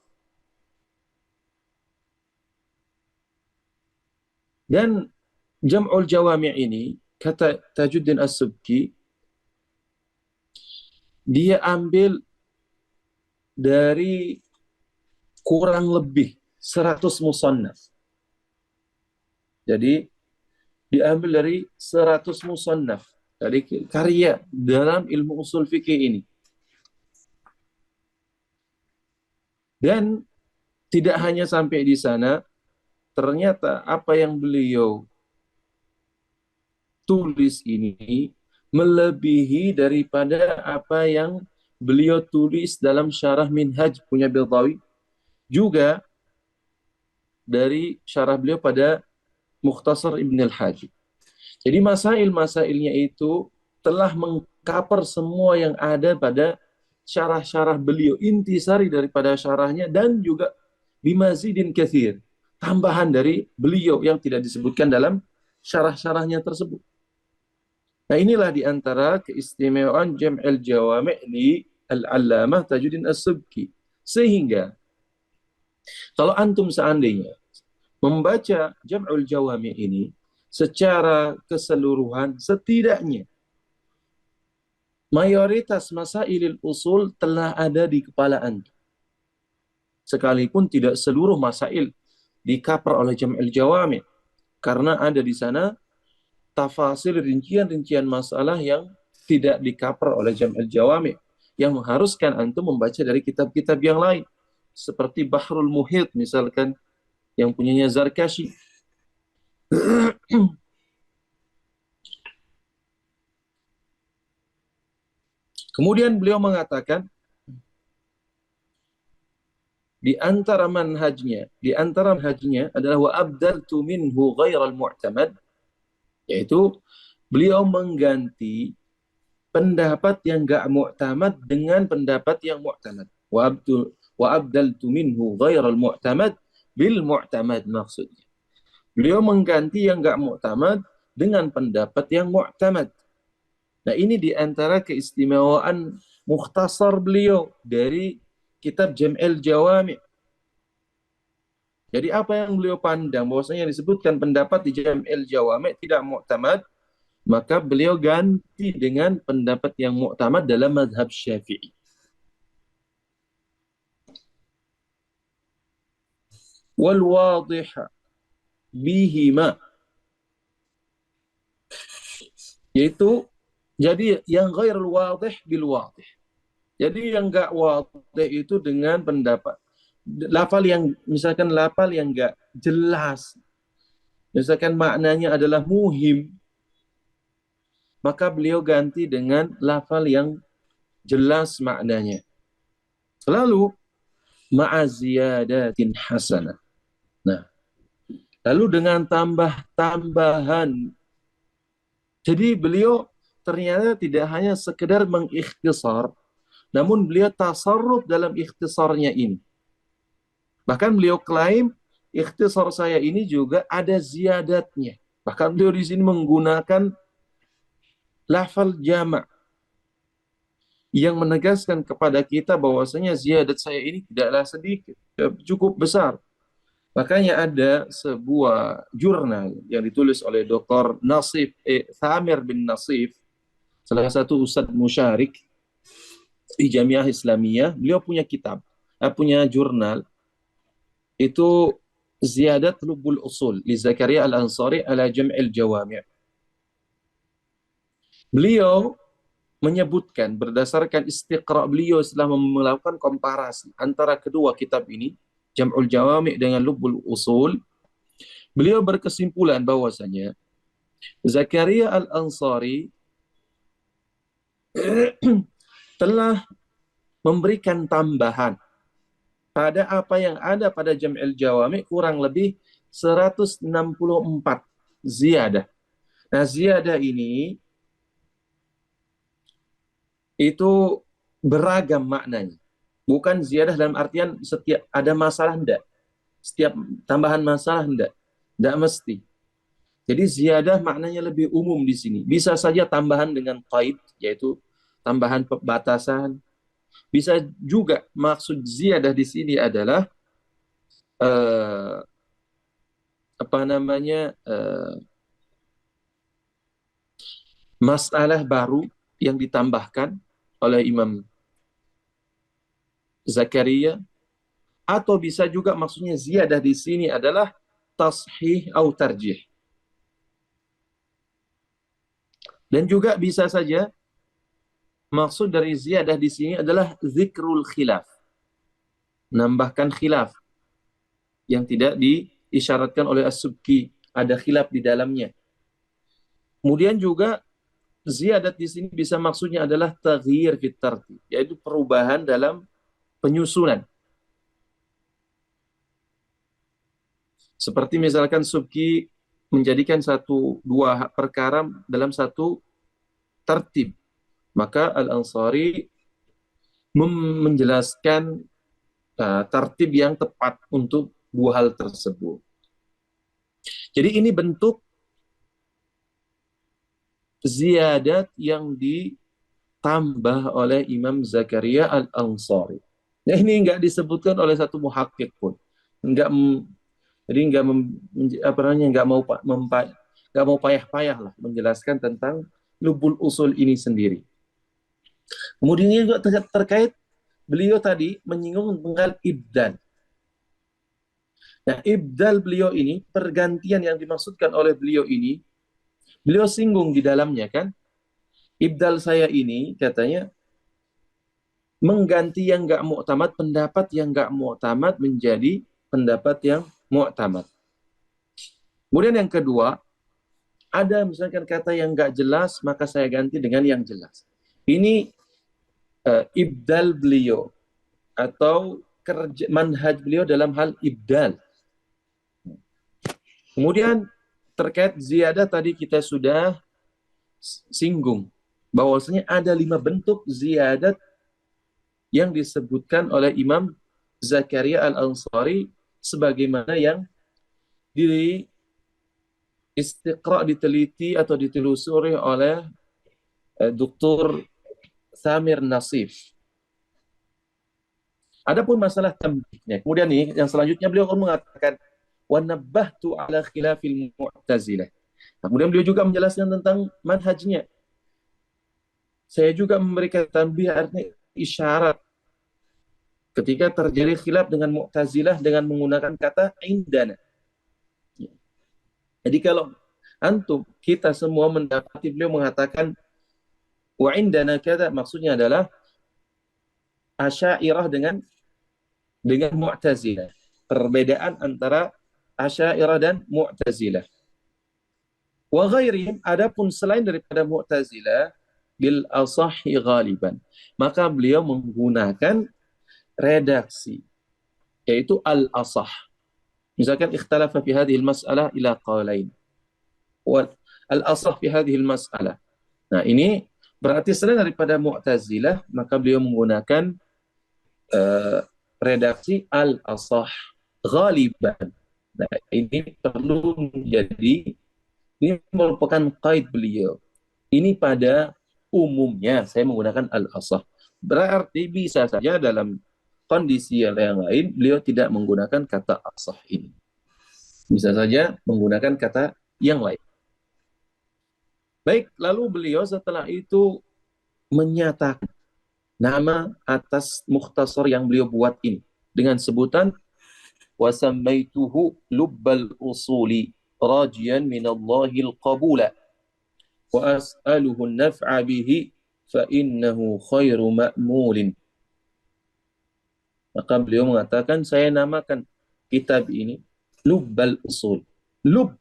Dan Jam'ul Jawami' ini, kata Tajuddin As-Subki, dia ambil dari kurang lebih 100 musannaf. Jadi diambil dari 100 musannaf, dari karya dalam ilmu usul fikih ini. Dan tidak hanya sampai di sana, ternyata apa yang beliau tulis ini melebihi daripada apa yang beliau tulis dalam syarah Minhaj punya Biltawi, juga dari syarah beliau pada Mukhtasar Ibn al-Hajib. Jadi masail-masailnya itu telah mengcover semua yang ada pada syarah-syarah beliau, intisari daripada syarahnya, dan juga bimazidin katsir, tambahan dari beliau yang tidak disebutkan dalam syarah-syarahnya tersebut. Nah, inilah di antara keistimewaan Jam'ul Jawami' li Al-Allamah Tajuddin As-Subki. Sehingga kalau antum seandainya membaca Jam'ul Jawami' ini secara keseluruhan, setidaknya mayoritas masailil usul telah ada di kepala antum. Sekalipun tidak seluruh masail di-cover oleh Jam'ul Jawami', karena ada di sana tafasir, rincian-rincian masalah yang tidak di-cover oleh Jam'ul Jawami', yang mengharuskan antum membaca dari kitab-kitab yang lain, seperti Bahrul Muhit misalkan, yang punyanya Zarkashi. Kemudian beliau mengatakan, di antara manhajnya adalah wa abdaltu minhu ghairal mu'tamad, yaitu beliau mengganti pendapat yang enggak mu'tamad dengan pendapat yang mu'tamad. Wa abdaltu minhu ghairal mu'tamad bil mu'tamad, maksudnya beliau mengganti yang enggak mu'tamad dengan pendapat yang mu'tamad. Nah, ini di antara keistimewaan mukhtasar beliau dari kitab Jam'ul Jawami'. Jadi apa yang beliau pandang bahwasanya yang disebutkan pendapat di Jam'ul Jawami' tidak mu'tamad, maka beliau ganti dengan pendapat yang mu'tamad dalam mazhab Syafi'i. Wal wadih bihima, yaitu jadi yang ghairul wadih bil wadih. Jadi yang enggak wadih itu dengan pendapat lafal yang misalkan lafal yang enggak jelas, misalkan maknanya adalah muhim, maka beliau ganti dengan lafal yang jelas maknanya. Lalu ma'aziyadatin hasanah. Nah, Lalu dengan tambah-tambahan. Jadi beliau ternyata tidak hanya sekedar mengikhtisar, namun beliau tasarruf dalam ikhtisarnya ini. Bahkan beliau klaim ikhtisar saya ini juga ada ziyadatnya. Bahkan beliau di sini menggunakan lafal jama' yang menegaskan kepada kita bahwasanya ziyadat saya ini tidaklah sedikit, cukup besar. Makanya ada sebuah jurnal yang ditulis oleh Dr. Thamir bin Nasif, salah satu ustadz musyarik di Jamiah Islamiyah. Beliau punya kitab, punya jurnal, itu Ziyadat Lubul Usul li Zakaria Al-Ansari ala Jam'il Jawami'. Beliau menyebutkan berdasarkan istiqra beliau setelah melakukan komparasi antara kedua kitab ini, Jam'ul Jawami' dengan Lubul Usul, beliau berkesimpulan bahwasanya Zakaria Al-Ansari telah memberikan tambahan pada apa yang ada pada Jam'il Jawami' kurang lebih 164 ziyadah. Nah, ziyadah ini itu beragam maknanya. Bukan ziyadah dalam artian setiap ada masalah, enggak. Setiap tambahan masalah, enggak. Enggak mesti. Jadi ziyadah maknanya lebih umum di sini. Bisa saja tambahan dengan qaid, yaitu tambahan batasan. Bisa juga maksud ziyadah di sini adalah eh, apa namanya masalah baru yang ditambahkan oleh Imam Zakaria, atau bisa juga maksudnya ziyadah di sini adalah tashih atau tarjih. Dan juga bisa saja maksud dari ziyadah di sini adalah zikrul khilaf, menambahkan khilaf yang tidak diisyaratkan oleh As-Subki, ada khilaf di dalamnya. Kemudian juga ziyadat di sini bisa maksudnya adalah taghyir fit tartib, yaitu perubahan dalam penyusunan. Seperti misalkan Subki menjadikan satu dua perkara dalam satu tertib, maka Al-Ansari menjelaskan tertib yang tepat untuk dua hal tersebut. Jadi ini bentuk ziyadat yang ditambah oleh Imam Zakaria Al-Ansari. Nah, ini nggak disebutkan oleh satu muhakkik pun. Nggak, jadi nggak mau payah-payah lah menjelaskan tentang lubul usul ini sendiri. Kemudian juga terkait beliau tadi menyinggung tentang ibdal. Nah, ibdal beliau ini, pergantian yang dimaksudkan oleh beliau ini, beliau singgung di dalamnya kan. Ibdal saya ini katanya mengganti yang nggak mu'tamad, pendapat yang nggak mu'tamad menjadi pendapat yang mu'tamad. Kemudian yang kedua, ada misalkan kata yang nggak jelas, maka saya ganti dengan yang jelas. Ini ibdal beliau atau manhaj beliau dalam hal ibdal. Kemudian terkait ziyadah tadi kita sudah singgung bahwasanya ada 5 bentuk ziyadat yang disebutkan oleh Imam Zakaria Al-Ansari sebagaimana yang di istiqra, diteliti atau ditelusuri oleh Dr. Thamir Nasif. Adapun masalah tambihnya, kemudian nih yang selanjutnya beliau mengatakan wa nabbahtu ala khilafil mu'tazilah. Nah, kemudian beliau juga menjelaskan tentang manhajnya. Saya juga memberikan tambih, artinya isyarat ketika terjadi khilaf dengan Mu'tazilah dengan menggunakan kata indana. Jadi kalau antum kita semua mendapati beliau mengatakan wa indana kata, maksudnya adalah Asy'ariyah dengan Mu'tazilah. Perbedaan antara Asy'ariyah dan Mu'tazilah. Wa ghairihim, adapun selain daripada Mu'tazilah, bil asahhi ghaliban, maka beliau menggunakan redaksi yaitu al-asah. Misalkan ikhtalafa fi hadhihi al-mas'alah ila qawlain. Wal al-asah fi hadhihi al-mas'alah. Nah, ini berarti selain daripada Mu'tazilah, maka beliau menggunakan uh, redaksi al-asah ghaliban. Nah, ini perlu menjadi, ini merupakan qaid beliau. Ini pada umumnya saya menggunakan al-asah. Berarti bisa saja dalam kondisi yang lain beliau tidak menggunakan kata asah ini. Bisa saja menggunakan kata yang lain. Baik, lalu beliau setelah itu menyatakan nama atas mukhtasar yang beliau buat ini dengan sebutan wasammaituhu lubbal usuli rajian minallahil qabula wa as'aluhu an-naf'a bihi fa innahu khairu ma'mulin. Maka beliau mengatakan, saya namakan kitab ini lubbal usul. Lub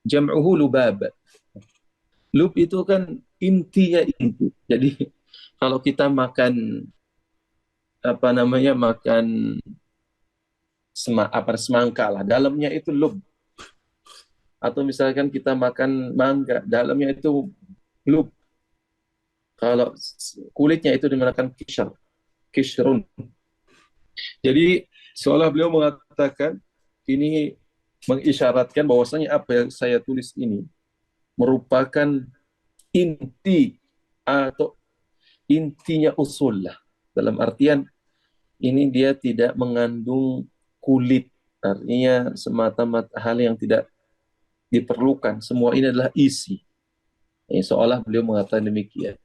jam'uhu lubab. Lub itu kan intinya inti. Jadi kalau kita makan apa namanya, makan semangka lah, dalamnya itu lub. Atau misalkan kita makan mangga, dalamnya itu lub. Kalau kulitnya itu dinamakan kishrun. Jadi seolah beliau mengatakan ini mengisyaratkan bahwasanya apa yang saya tulis ini merupakan inti atau intinya usul lah. Dalam artian ini dia tidak mengandung kulit, artinya semata-mata hal yang tidak diperlukan. Semua ini adalah isi. Seolah beliau mengatakan demikian.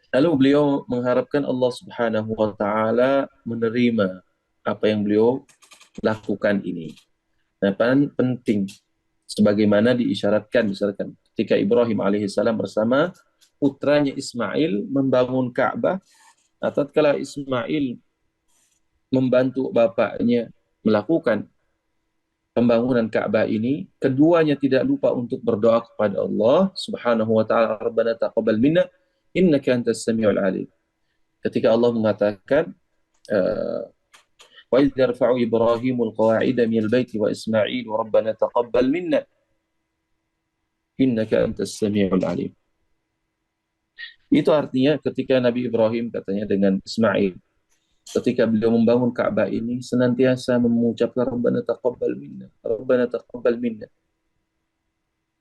Lalu beliau mengharapkan Allah Subhanahu wa taala menerima apa yang beliau lakukan ini. Nah, penting sebagaimana diisyaratkan misalkan ketika Ibrahim alaihissalam bersama putranya Ismail membangun Ka'bah, atau tatkala Ismail membantu bapaknya melakukan pembangunan Ka'bah ini, keduanya tidak lupa untuk berdoa kepada Allah Subhanahu wa taala, Rabbana taqabbal minna innaka antas samiul alim. Ketika Allah mengatakan wa idh yarfa'u Ibrahimul qawa'ida minal baiti wa Ismail Rabbana taqabbal minna innaka antas samiul alim. Itu artinya ketika Nabi Ibrahim katanya dengan Ismail, ketika beliau membangun Ka'bah ini senantiasa mengucapkan Rabbana taqabbal minna, Rabbana taqabbal minna.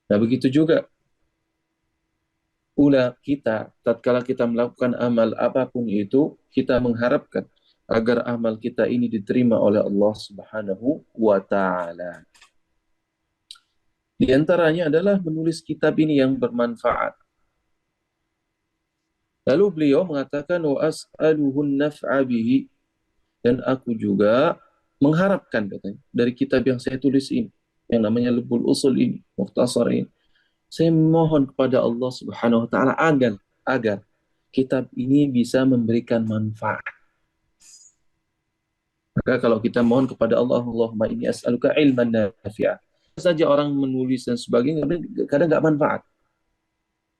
Nah, begitu juga pula kita, tatkala kita melakukan amal apapun itu, kita mengharapkan agar amal kita ini diterima oleh Allah Subhanahu wa taala. Di antaranya adalah menulis kitab ini yang bermanfaat. Lalu beliau mengatakan wa as'aluhu an-naf'a bihi, dan aku juga mengharapkan katanya dari kitab yang saya tulis ini yang namanya Lubbul Usul ini, mukhtasar ini. Saya mohon kepada Allah Subhanahu wa taala agar kitab ini bisa memberikan manfaat. Maka kalau kita mohon kepada Allah, Allahumma inni as'aluka ilman nafi'a. Saja orang menulis dan sebagainya kadang nggak manfaat.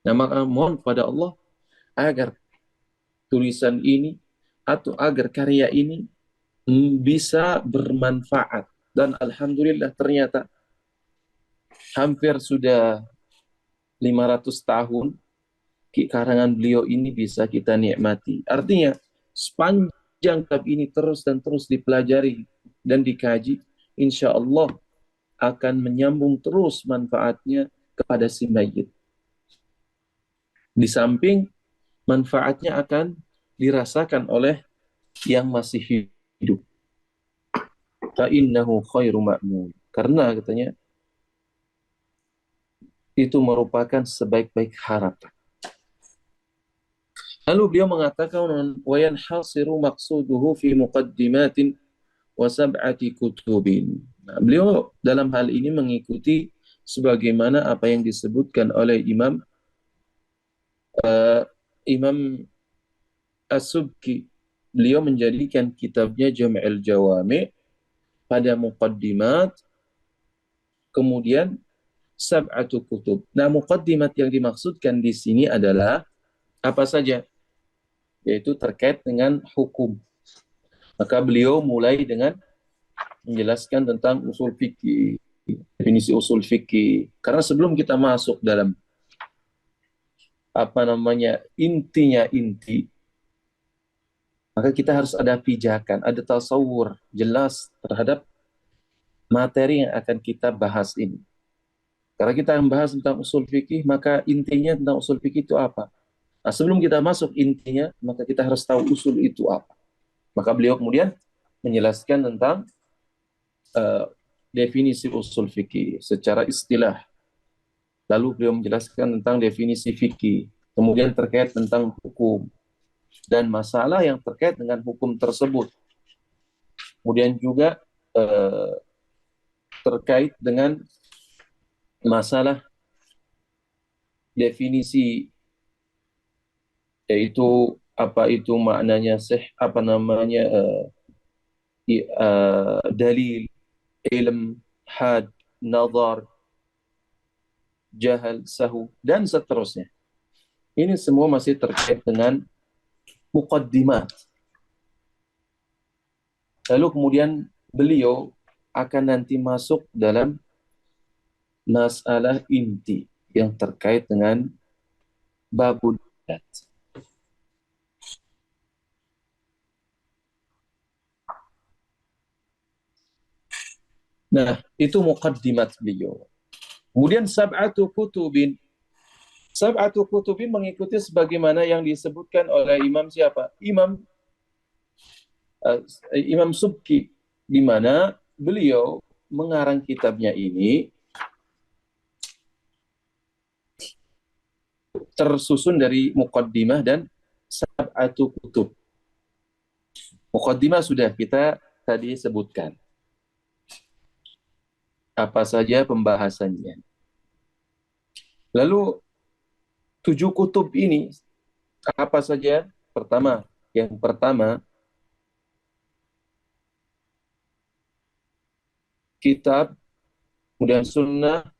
Nah, maka mohon kepada Allah agar tulisan ini atau agar karya ini bisa bermanfaat. Dan alhamdulillah ternyata hampir sudah 500 tahun karangan beliau ini bisa kita nikmati. Artinya sepanjang kitab ini terus dan terus dipelajari dan dikaji, insya Allah akan menyambung terus manfaatnya kepada si mayit. Di samping manfaatnya akan dirasakan oleh yang masih hidup. Fa'innahu khairu ma'mun. Karena katanya itu merupakan sebaik-baik harapan. Lalu beliau mengatakan wa yanhasiru maqsuduhu fi muqaddimatin wa sab'ati kutubin. Nah, beliau dalam hal ini mengikuti sebagaimana apa yang disebutkan oleh Imam As-Subki. Beliau menjadikan kitabnya Jam'il Jawami pada muqaddimat, kemudian sab'atu kutub. Nah, muqaddimat yang dimaksudkan di sini adalah apa saja? Yaitu terkait dengan hukum. Maka beliau mulai dengan menjelaskan tentang usul fikih, definisi usul fikih. Karena sebelum kita masuk dalam apa namanya intinya inti, maka kita harus ada pijakan, ada tasawur jelas terhadap materi yang akan kita bahas ini. Karena kita membahas tentang usul fikih, maka intinya tentang usul fikih itu apa? Nah, sebelum kita masuk intinya, maka kita harus tahu usul itu apa. Maka beliau kemudian menjelaskan tentang uh, definisi usul fikih secara istilah. Lalu beliau menjelaskan tentang definisi fikih, kemudian terkait tentang hukum dan masalah yang terkait dengan hukum tersebut. Kemudian juga terkait dengan masalah definisi, yaitu apa itu maknanya apa namanya dalil, ilm, had, nazar, jahal, sahu, dan seterusnya. Ini semua masih terkait dengan muqaddimat. Lalu kemudian beliau akan nanti masuk dalam masalah inti yang terkait dengan babul dat. Nah, itu muqaddimat beliau. Kemudian sab'atu kutubin. Sab'atu kutubin mengikuti sebagaimana yang disebutkan oleh Imam siapa? Imam Subki, di mana beliau mengarang kitabnya ini tersusun dari muqaddimah dan sab'atu kutub. Muqaddimah sudah kita tadi sebutkan. Apa saja pembahasannya. Lalu 7 kutub ini apa saja? Yang pertama kitab, kemudian sunnah,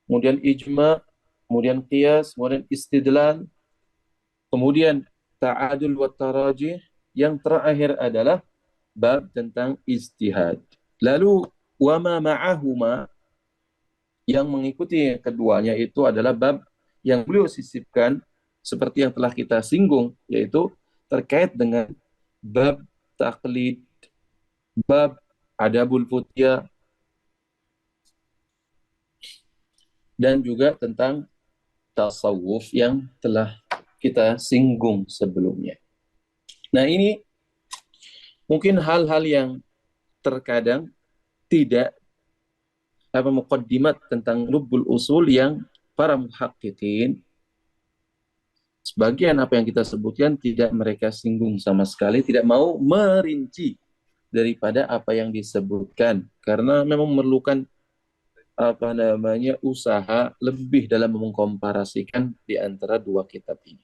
kemudian ijma, kemudian qiyas, kemudian istidlal, kemudian ta'adul wa tarajih, yang terakhir adalah bab tentang istihad. Lalu wama ma'ahuma, yang mengikuti keduanya itu adalah bab yang beliau sisipkan seperti yang telah kita singgung, yaitu terkait dengan bab taklid, bab adabul futya, dan juga tentang tasawuf yang telah kita singgung sebelumnya. Nah, ini mungkin hal-hal yang terkadang tidak muqaddimat tentang lubbul usul yang para muhaqqiqin sebagian apa yang kita sebutkan tidak mereka singgung sama sekali, tidak mau merinci daripada apa yang disebutkan karena memang memerlukan apa namanya usaha lebih dalam mengkomparasikan di antara dua kitab ini.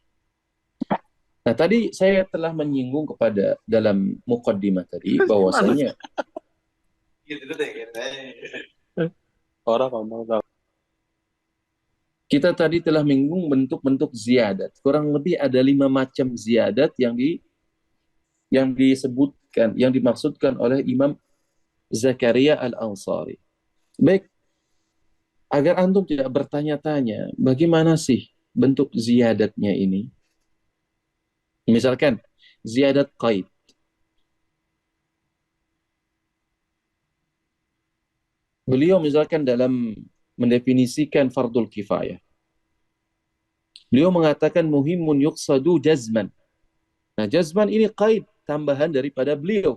Nah, tadi saya telah menyinggung kepada dalam muqaddimah tadi bahwasanya orang ngomong tau. kita tadi telah menyinggung bentuk-bentuk ziyadat. Kurang lebih ada 5 macam ziyadat yang disebutkan, yang dimaksudkan oleh Imam Zakaria Al-Ansari. Baik, agar antum tidak bertanya-tanya, bagaimana sih bentuk ziyadatnya ini? Misalkan, ziyadat qaid. Beliau misalkan dalam mendefinisikan fardul kifayah. Beliau mengatakan muhimun yuqsadu jazman. Nah, jazman ini qaid, tambahan daripada beliau.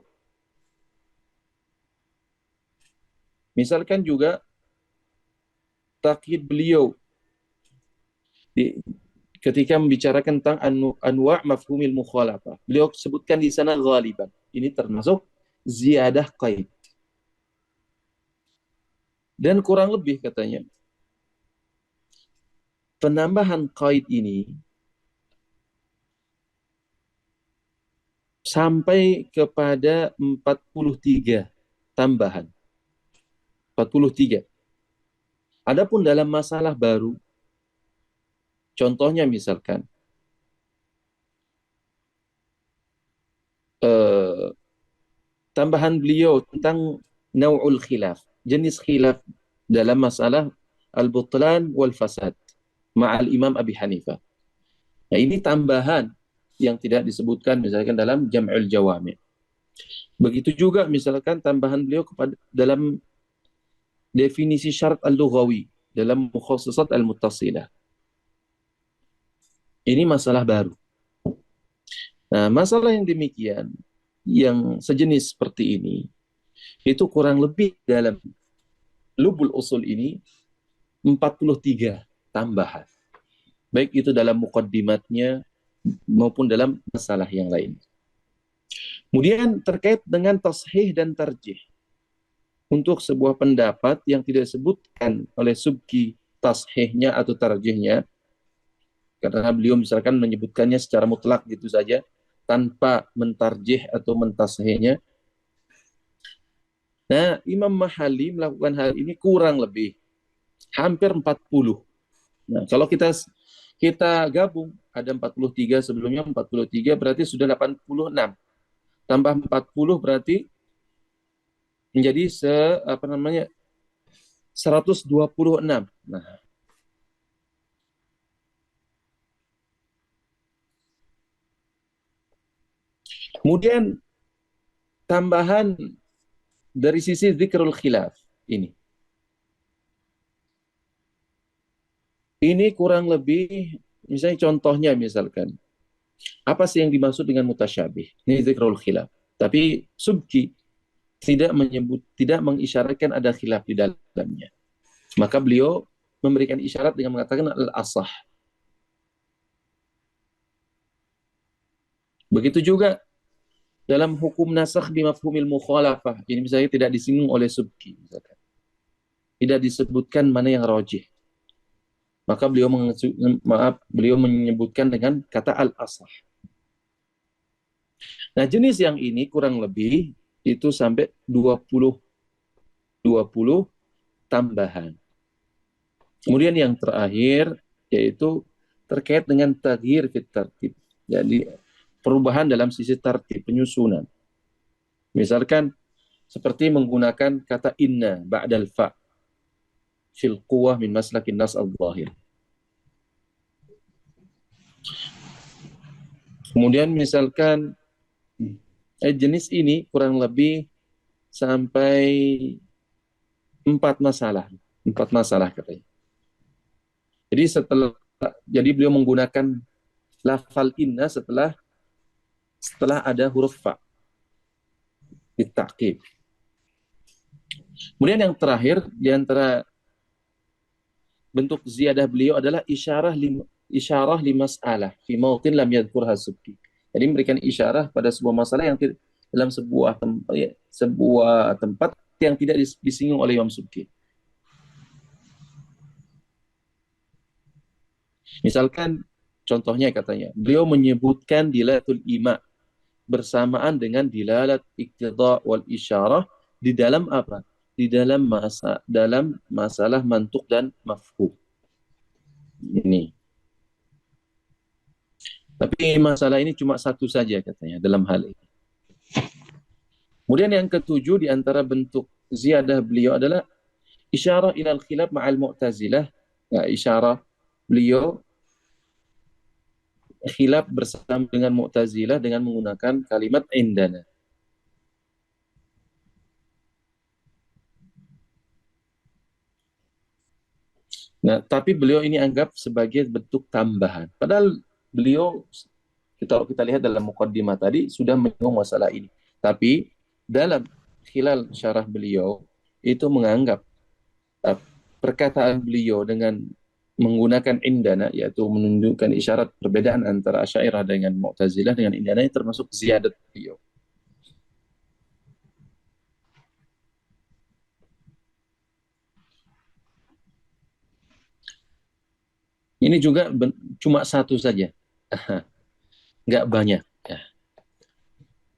Misalkan juga takyid beliau ketika membicarakan tentang anwa' mafhumil mukhalafah. Beliau sebutkan di sana ghaliban. Ini termasuk ziyadah qaid. Dan kurang lebih katanya, penambahan qaid ini sampai kepada 43 tambahan. 43. Adapun dalam masalah baru, contohnya misalkan, tambahan beliau tentang nau'ul khilaf, jenis khilaf dalam masalah al-butlan wal fasad ma'al Imam Abi Hanifah. Nah, ini tambahan yang tidak disebutkan misalkan dalam Jam'ul Jawami'. Begitu juga misalkan tambahan beliau kepada dalam definisi syarat al-lughawi dalam mukhassasat al-muttasilah. Ini masalah baru. Nah, masalah yang demikian, yang sejenis seperti ini, itu kurang lebih dalam lubul usul ini 43 tambahan. Baik itu dalam muqaddimatnya maupun dalam masalah yang lain. Kemudian terkait dengan tashih dan tarjih. Untuk sebuah pendapat yang tidak disebutkan oleh Subki tashihnya atau tarjihnya, karena beliau misalkan menyebutkannya secara mutlak gitu saja, tanpa mentarjih atau mentashihnya. Nah, Imam Mahali melakukan hal ini kurang lebih hampir 40. Nah, kalau kita gabung, ada 43 sebelumnya, 43 berarti sudah 86. Tambah 40 berarti menjadi 126. Nah, kemudian tambahan dari sisi zikrul khilaf ini. Ini kurang lebih, misalnya contohnya misalkan, apa sih yang dimaksud dengan mutasyabih? Ini zikrul khilaf. Tapi Subki tidak mengisyaratkan ada khilaf di dalamnya. Maka beliau memberikan isyarat dengan mengatakan al-asah. Begitu juga dalam hukum nasakh bimafhumil mukhalafah. Ini misalnya tidak disinggung oleh Subki. Misalkan. Tidak disebutkan mana yang rajih. Maka beliau menyebutkan dengan kata al-asah. Nah, jenis yang ini kurang lebih itu sampai 20 tambahan. Kemudian yang terakhir yaitu terkait dengan taghyir fit tartib. Jadi perubahan dalam sisi tartib, penyusunan. Misalkan seperti menggunakan kata inna ba'dal fa fil quwwah min maslakin nas al-zahir. Kemudian misalkan jenis ini kurang lebih sampai 4 masalah. 4 masalah katanya. Jadi beliau menggunakan lafal inna setelah ada huruf fa ditakib. Kemudian yang terakhir di antara bentuk ziyadah beliau adalah isyarah limas'alah fi mautin lam yadhkurha Subki. Jadi memberikan isyarah pada sebuah masalah yang dalam sebuah tempat yang tidak disinggung oleh Imam Subki. Misalkan contohnya katanya, beliau menyebutkan dilalatul ima bersamaan dengan dilalat iqtida wal isyarah di dalam apa? Di dalam masalah mantuk dan mafhum. Ini. Tapi masalah ini cuma satu saja katanya dalam hal ini. Kemudian yang ketujuh di antara bentuk ziyadah beliau adalah isyarah ilal khilaf ma'al mu'tazilah. Ya, isyarah beliau khilaf bersama dengan mu'tazilah dengan menggunakan kalimat indana. Nah, tapi beliau ini anggap sebagai bentuk tambahan. Padahal beliau, kalau kita lihat dalam muqaddimah tadi, sudah menyinggung masalah ini. Tapi dalam khilal syarah beliau, itu menganggap perkataan beliau dengan menggunakan indana, yaitu menunjukkan isyarat perbedaan antara Asy'ariyah dengan Mu'tazilah dengan indana, ini termasuk ziyadat beliau. Ini juga cuma satu saja, nggak banyak.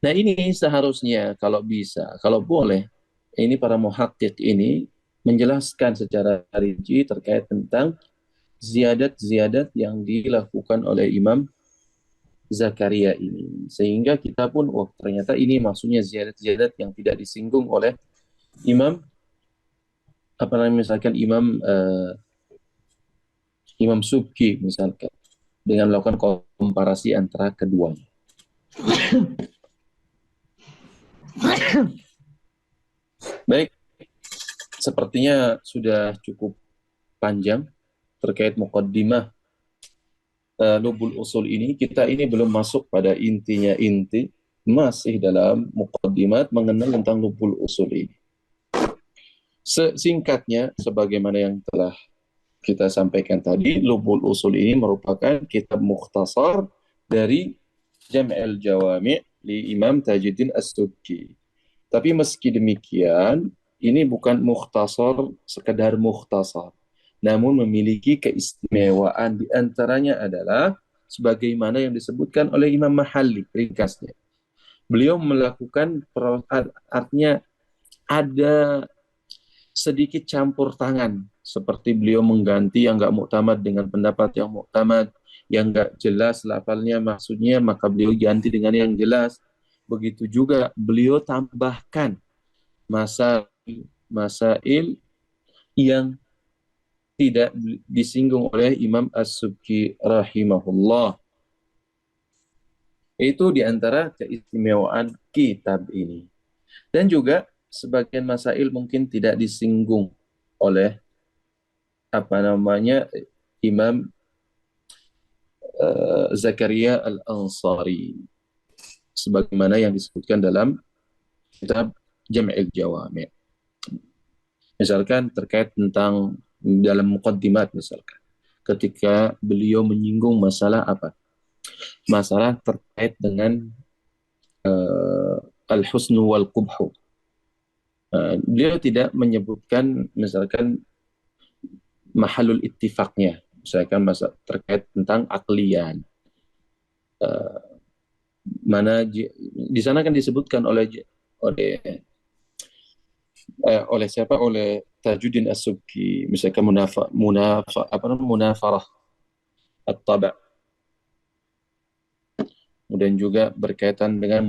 Nah, ini seharusnya kalau bisa, kalau boleh, ini para muhakkik ini menjelaskan secara rinci terkait tentang ziyadat-ziyadat yang dilakukan oleh Imam Zakaria ini. Sehingga kita pun, oh ternyata ini maksudnya ziyadat-ziyadat yang tidak disinggung oleh Imam, apa namanya, misalkan Imam Subki misalkan, dengan melakukan komparasi antara keduanya. Baik, sepertinya sudah cukup panjang terkait muqaddimah Lubul Usul ini. Kita ini belum masuk pada intinya, inti masih dalam muqaddimat mengenal tentang Lubul Usul ini. Singkatnya, sebagaimana yang telah kita sampaikan tadi, Lubul Usul ini merupakan kitab mukhtasar dari Jam'il Jawami' li Imam Tajuddin As-Subki. Tapi meski demikian, ini bukan mukhtasar sekedar mukhtasar, namun memiliki keistimewaan. Di antaranya adalah sebagaimana yang disebutkan oleh Imam Mahalli, ringkasnya. Beliau melakukan, artinya ada sedikit campur tangan, seperti beliau mengganti yang nggak muktamad dengan pendapat yang muktamad, yang nggak jelas lafalnya maksudnya maka beliau ganti dengan yang jelas. Begitu juga beliau tambahkan masail yang tidak disinggung oleh Imam As-Subki rahimahullah. Itu diantara keistimewaan kitab ini. Dan juga sebagian masail mungkin tidak disinggung oleh Imam Zakaria Al-Ansari, sebagaimana yang disebutkan dalam kitab Jam'il Jawami'. Misalkan terkait tentang dalam muqaddimat, misalkan ketika beliau menyinggung masalah apa? Masalah terkait dengan al-husnu wal qubhu. Beliau tidak menyebutkan misalkan mahalul ittifaqnya, misalkan terkait tentang aklian. Mana di sana kan disebutkan oleh siapa? Oleh Tajuddin As-Subki, misalkan munafarah at-tab'. Kemudian juga berkaitan dengan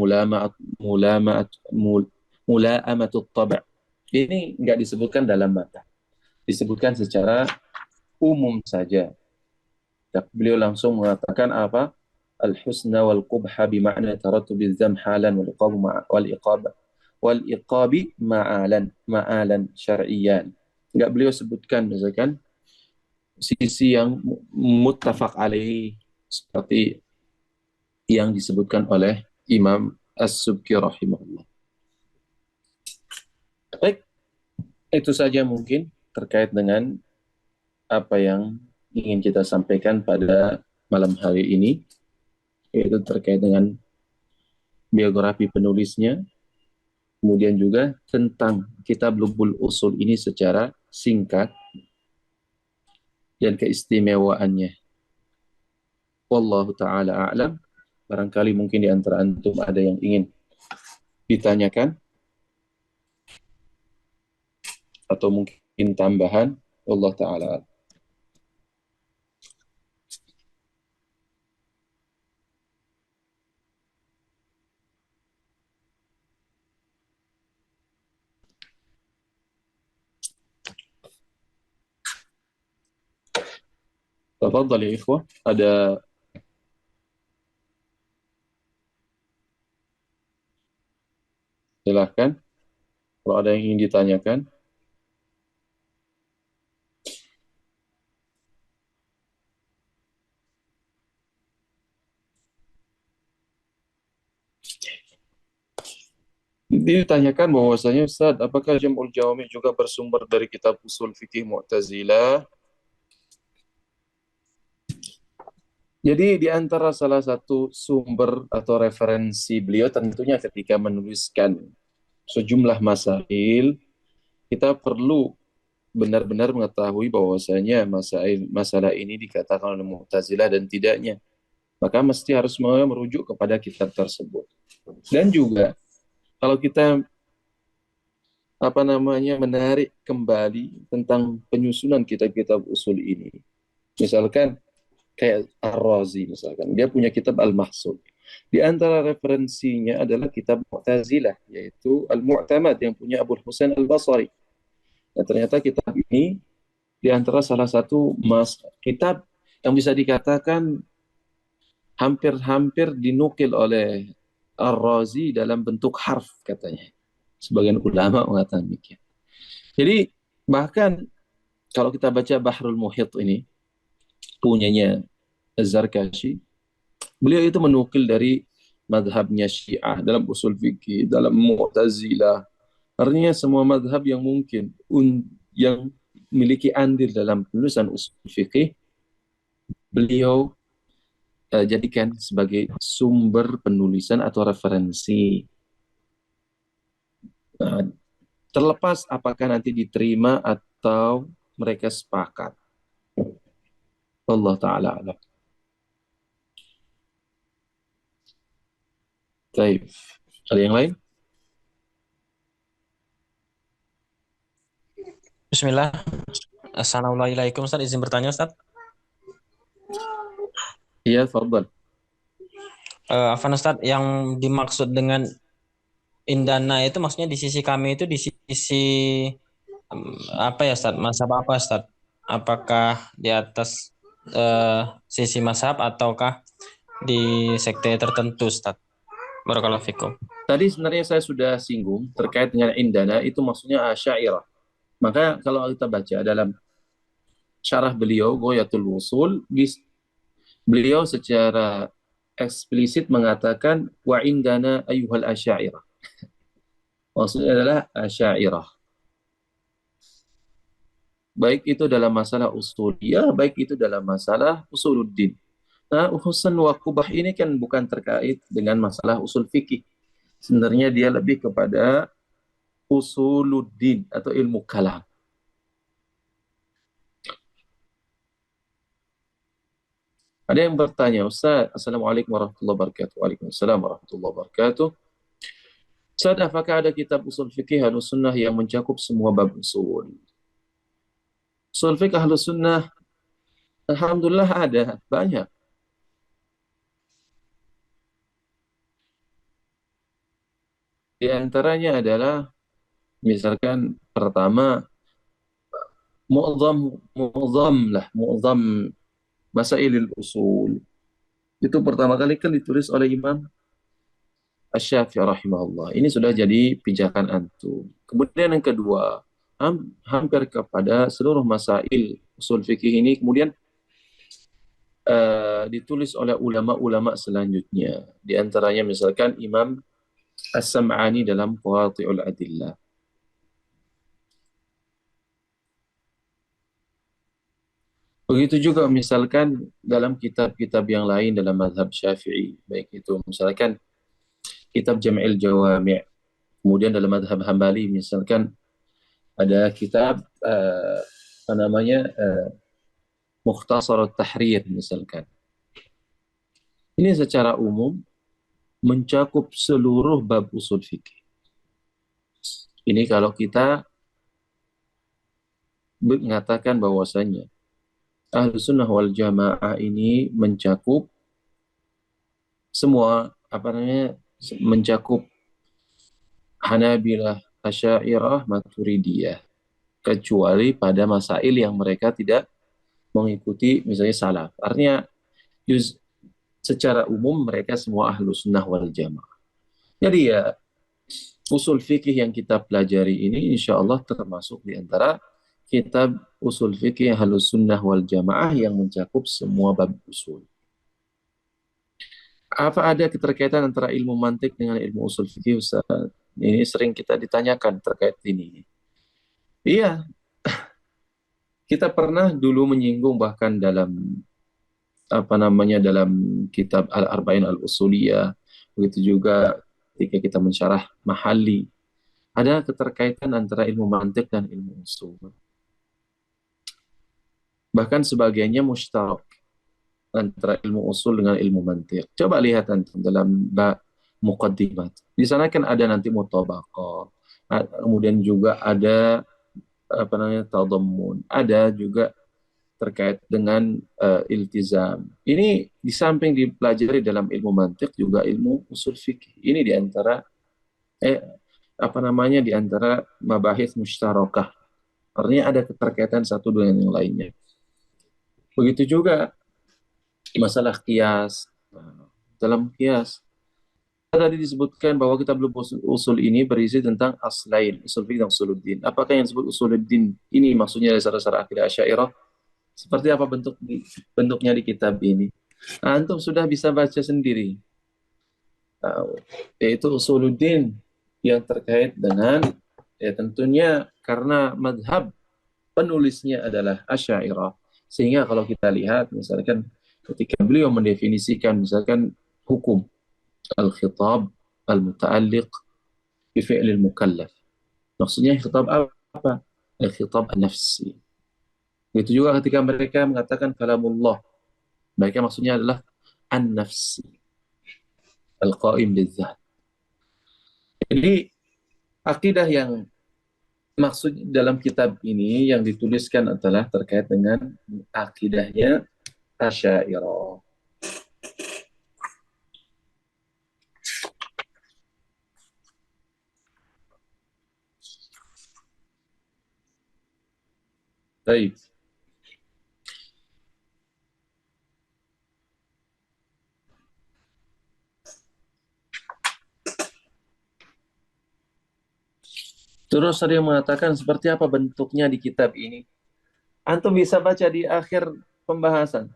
mula'amatut tab'. Ini enggak disebutkan dalam matan. Disebutkan secara umum saja. Beliau langsung mengatakan apa? Al-husna wal qubha bima'na tarattubi dzam halan wal iqabi ma'alan syar'iyyan. Enggak beliau sebutkan misalkan sisi yang muttafaq alaihi seperti yang disebutkan oleh Imam As-Subki rahimahullah. Baik, itu saja mungkin terkait dengan apa yang ingin kita sampaikan pada malam hari ini, yaitu terkait dengan biografi penulisnya, kemudian juga tentang kitab Lubul Usul ini secara singkat dan keistimewaannya. Wallahu ta'ala a'lam. Barangkali mungkin di antara antum ada yang ingin ditanyakan atau mungkin tambahan. Allah ta'ala a'lam. Tafadhal ya ikhwah, ada silahkan kalau ada yang ingin ditanyakan. Ditanyakan bahwasanya Ustaz, apakah Jam'ul Jawami juga bersumber dari kitab usul fikih Mu'tazilah? Jadi di antara salah satu sumber atau referensi beliau tentunya ketika menuliskan sejumlah masail, kita perlu benar-benar mengetahui bahwasanya masalah ini dikatakan oleh Mu'tazilah dan tidaknya. Maka mesti harus merujuk kepada kitab tersebut. Dan juga kalau kita menarik kembali tentang penyusunan kitab-kitab usul ini. Misalkan Kayak Ar-Razi misalkan, dia punya kitab Al-Mahsud. Di antara referensinya adalah kitab Mu'tazilah, yaitu Al-Mu'tamad yang punya Abu Husain Al-Basri. Nah, ternyata kitab ini di antara salah satu kitab yang bisa dikatakan hampir-hampir dinukil oleh Ar-Razi dalam bentuk harf katanya. Sebagian ulama mengatakan demikian. Jadi bahkan kalau kita baca Bahrul Muhit ini punyanya Az-Zarkashi, beliau itu menukil dari madhabnya Syiah dalam usul fikih, dalam Mu'tazilah. Artinya semua madhab yang mungkin yang memiliki andil dalam penulisan usul fikih, beliau jadikan sebagai sumber penulisan atau referensi. Nah, terlepas apakah nanti diterima atau mereka sepakat. Allah Ta'ala alam. Baik. Ada yang lain? Bismillah. Assalamualaikum Ustaz, izin bertanya Ustaz. Iya, fardal. Afan Ustaz, yang dimaksud dengan indana itu maksudnya di sisi kami itu di sisi apa ya Ustaz? Mazhab apa Ustaz? Apakah di atas sisi mazhab ataukah di sekte tertentu Ustaz? Barakallahu fikum. Tadi sebenarnya saya sudah singgung terkait dengan indana, itu maksudnya Asy'ariyah. Maka kalau kita baca dalam syarah beliau Ghayatul Wusul, beliau secara eksplisit mengatakan wa indana ayyuhal asy'ariyah. Maksudnya adalah Asy'ariyah. Baik itu dalam masalah usuliyah, baik itu dalam masalah usuluddin. Nah, husn wa qubah ini kan bukan terkait dengan masalah usul fikih. Sebenarnya dia lebih kepada usuluddin atau ilmu kalam. Ada yang bertanya, Ustaz, Assalamualaikum warahmatullahi wabarakatuh. Waalaikumsalam warahmatullahi wabarakatuh. Ustaz, apakah ada kitab usul fikih Ahlus Sunnah yang mencakup semua bab usul? Usul fikih Ahlus Sunnah, alhamdulillah ada, banyak. Di antaranya adalah, misalkan pertama, mu'zam masailil usul. Itu pertama kali kan ditulis oleh Imam Asy-Syafi'i rahimahullah. Ini sudah jadi pijakan antum. Kemudian yang kedua, hampir kepada seluruh masail usul fikih ini kemudian ditulis oleh ulama-ulama selanjutnya. Di antaranya misalkan Imam As-Sam'ani dalam Qawati'ul Adillah. Begitu juga misalkan dalam kitab-kitab yang lain dalam mazhab Syafi'i, baik itu misalkan kitab Jam'il Jawami', kemudian dalam mazhab Hambali misalkan ada kitab apa namanya Mukhtasar Tahrir misalkan. Ini secara umum mencakup seluruh bab usul fikih. Ini kalau kita mengatakan bahwasanya Ahlus Sunnah wal Jamaah ini mencakup semua, apa namanya, mencakup Hanabilah, Asy'ariyah, Maturidiyah, kecuali pada masail yang mereka tidak mengikuti misalnya salaf. Artinya secara umum mereka semua Ahlus Sunnah wal Jamaah. Jadi ya usul fikih yang kita pelajari ini insya Allah termasuk di antara kitab usul fikih Ahlus Sunnah wal Jamaah yang mencakup semua bab usul. Apa ada keterkaitan antara ilmu mantik dengan ilmu usul fikih, Ustaz? Ini sering kita ditanyakan terkait ini. Iya, kita pernah dulu menyinggung bahkan dalam apa namanya dalam kitab Al-Arba'in Al-Usuliyah, begitu juga ketika kita mensyarah Mahalli, ada keterkaitan antara ilmu mantik dan ilmu usul. Bahkan sebagiannya musytarak antara ilmu usul dengan ilmu mantik. Coba lihat antum dalam muqaddimat. Di sana kan ada nanti mutabaqah. Kemudian juga ada apa namanya tadammun. Ada juga terkait dengan iltizam. Ini di samping dipelajari dalam ilmu mantiq juga ilmu usul fikih. Ini di antara di antara mabahis mustarakah. Artinya ada keterkaitan satu dengan yang lainnya. Begitu juga masalah qiyas. Dalam qiyas tadi disebutkan bahwa kita belum usul ini berisi tentang aslain, usul fikih dan usuluddin. Apakah yang disebut usuluddin ini maksudnya dasar-dasar akidah Asy'ariyah? Seperti apa bentuknya di kitab ini? Nah, antum sudah bisa baca sendiri. Yaitu usuluddin yang terkait dengan tentunya karena madhab penulisnya adalah Asy'ariyah. Sehingga kalau kita lihat misalkan ketika beliau mendefinisikan misalkan hukum al-khitab al-muta'alliq bi fi'lil mukallaf. Maksudnya khitab apa? Al-khitab an-nafsi. Begitu juga ketika mereka mengatakan kalamullah. Mereka maksudnya adalah an-nafsi. Al-qa'im bidzat. Jadi akidah yang maksud dalam kitab ini yang dituliskan adalah terkait dengan akidahnya Asy'ariyah. Baik. Terus ada yang mengatakan seperti apa bentuknya di kitab ini. Antum bisa baca di akhir pembahasan.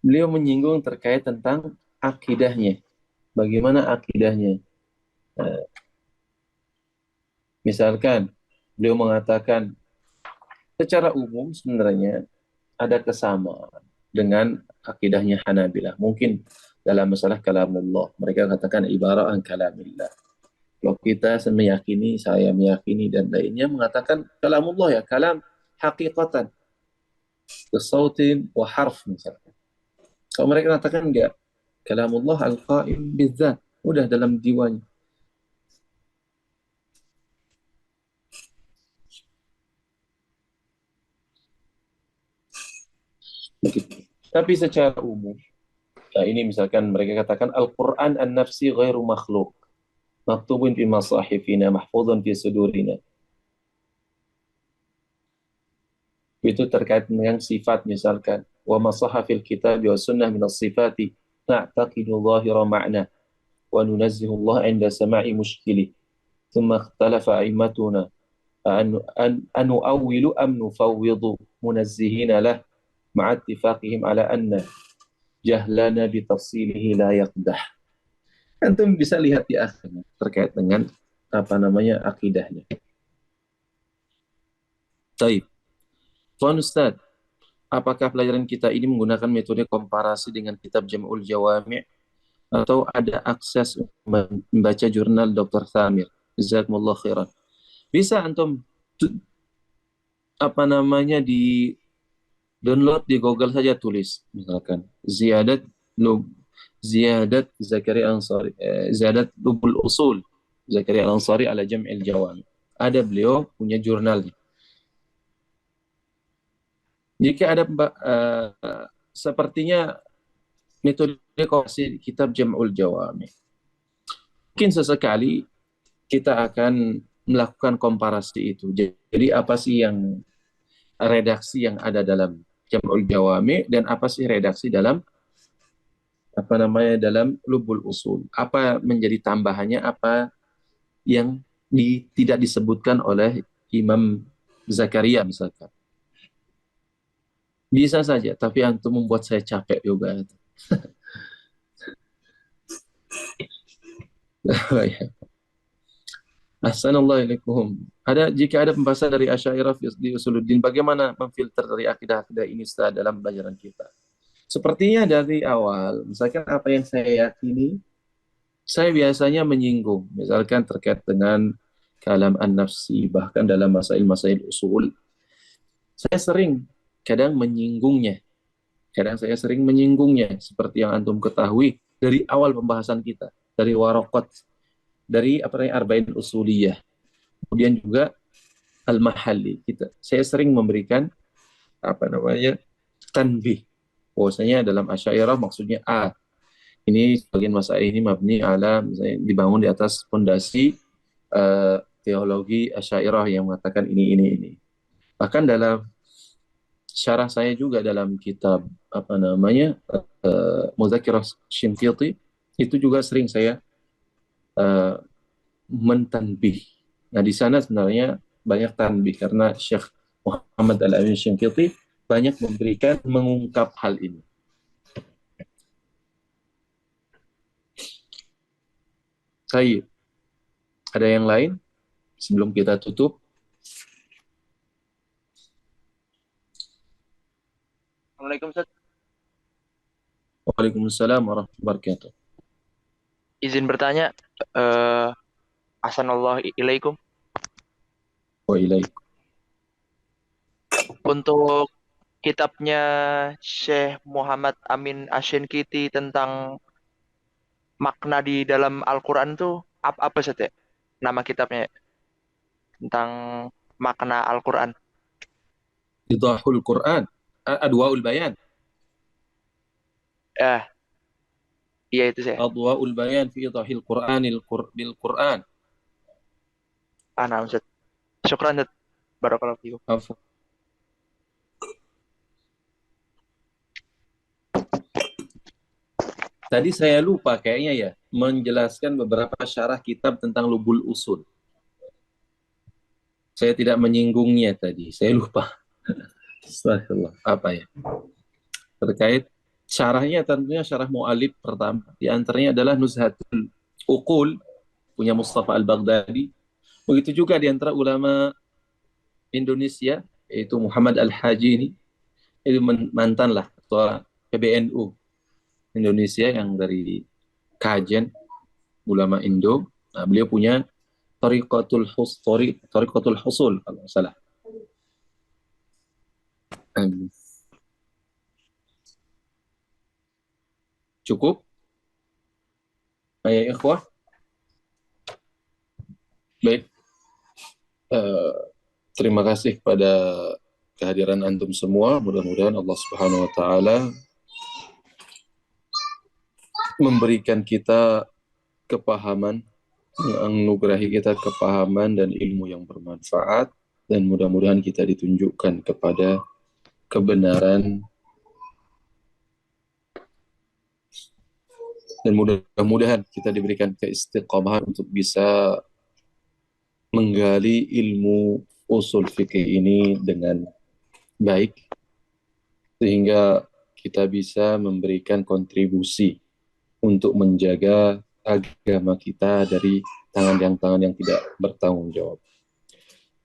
Beliau menyinggung terkait tentang akidahnya. Bagaimana akidahnya. Misalkan beliau mengatakan secara umum sebenarnya ada kesamaan dengan akidahnya Hanabilah. Mungkin dalam masalah kalamullah. Mereka katakan ibarat an kalamillah. Kalau kita meyakini, saya meyakini dan lainnya mengatakan kalamullah ya, kalam hakikatan. Bisautin wa harf misalkan. Kalau mereka katakan enggak, kalamullah al-qa'im bidzat. Udah dalam jiwanya. Begitu. Tapi secara umum, nah ini misalkan mereka katakan Al-Quran an-nafsi ghairu makhluk. Maktubun fi masahifina, mahfudun fi sudurina. Itu terkait dengan sifat misalkan. Wa masahafil kitab wa sunnah minas sifati. Na'taqidu zahira ma'na. Wa nunazzihu Allah inda sama'i mushkili. Thumma ikhtalafa a'immatuna. Anu awwilu am nufawwidu munazzihina lah. Ma'attifaqihim ala anna jahlana bitafsilihi la yaqdah. Antum bisa lihat di akhirnya terkait dengan akidahnya. Baik. Tuan Ustaz, apakah pelajaran kita ini menggunakan metode komparasi dengan kitab Jam'ul Jawami' atau ada akses membaca jurnal Dr. Thamir? Jazakumullah khairan. Bisa antum di download di Google saja, tulis misalkan Ziyadat Zakaria Al-Ansari, Ziyadat Lubul Usul Zakaria Al-Ansari ala Jam'il Jawami. Ada beliau punya jurnal. Jika ada sepertinya metode komparasi kitab Jam'ul Jawami. Mungkin sesekali kita akan melakukan komparasi itu. Jadi apa sih yang redaksi yang ada dalam Jam'ul Jawami dan apa sih redaksi dalam dalam Lubul Usul? Apa menjadi tambahannya, apa yang tidak disebutkan oleh Imam Zakaria misalkan. Bisa saja, tapi antum membuat saya capek juga. Assalamualaikum. Jika ada pembahasan dari Asy'ariyah di Usuluddin, bagaimana memfilter dari akidah-akidah ini Ustaz dalam pelajaran kita? Sepertinya dari awal, misalkan apa yang saya yakini, saya biasanya menyinggung, misalkan terkait dengan kalam an-nafsi, bahkan dalam masail-masail usul. Saya kadang saya sering menyinggungnya, seperti yang antum ketahui dari awal pembahasan kita, dari waraqat, dari arba'in usuliyah, kemudian juga al-mahalli. Saya sering memberikan tanbih. Bahwasanya dalam Asy'ariyah maksudnya A. Ini sebagian masalah ini mabni ala, misalnya dibangun di atas fondasi teologi Asy'ariyah yang mengatakan ini. Bahkan dalam syarah saya juga dalam kitab Muzakirah Syinqiti, itu juga sering saya uh, mentanbih. Nah, di sana sebenarnya banyak tanbih karena Syekh Muhammad Al-Amin Syinqiti banyak mengungkap hal ini. Baik. Ada yang lain sebelum kita tutup? Assalamualaikum Ustaz. Waalaikumsalam warahmatullahi wabarakatuh. Izin bertanya, Ahsanallahu ilaikum. Wa ilaik. Untuk kitabnya Syekh Muhammad Amin Asy-Syinkiti tentang makna di dalam Al-Quran tuh apa Ustaz ya? Nama kitabnya tentang makna Al-Quran. Idahul Quran, Adwaul Bayan. Iya itu saya. Adwaul Bayan fi idahil Quranil bil Quran. Nah Ustaz. Syukran Ustaz. Barakallahu fiikum. Afwan. Tadi saya lupa kayaknya ya menjelaskan beberapa syarah kitab tentang Lubul Usul. Saya tidak menyinggungnya tadi, saya lupa. Astagfirullah. Apa ya? Terkait syarahnya tentunya syarah mu'alif pertama. Di antaranya adalah Nuzhatul Uqul, punya Mustafa Al-Baghdadi. Begitu juga di antara ulama Indonesia, yaitu Muhammad Al-Haji ini. Itu mantan lah, ketua PBNU Indonesia yang dari kajian ulama Indo. Nah, beliau punya Tariqatul Husul kalau nggak salah. Cukup? Ya ikhwah. Baik. Terima kasih pada kehadiran antum semua. Mudah-mudahan Allah Subhanahu wa taala memberikan kita kepahaman, menganugerahi kita kepahaman dan ilmu yang bermanfaat, dan mudah-mudahan kita ditunjukkan kepada kebenaran, dan mudah-mudahan kita diberikan keistiqomahan untuk bisa menggali ilmu usul fikih ini dengan baik, sehingga kita bisa memberikan kontribusi untuk menjaga agama kita dari tangan yang tidak bertanggung jawab.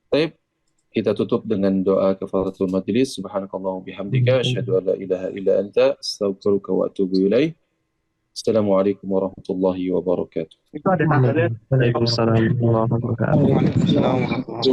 Baik, kita tutup dengan doa kafaratul majlis. Subhanakallahumma bihamdika asyhadu an la ilaha illa anta astaghfiruka wa atubu ilaik. Assalamualaikum warahmatullahi wabarakatuh. Itu ada tanda. Waalaikumsalam warahmatullahi wabarakatuh.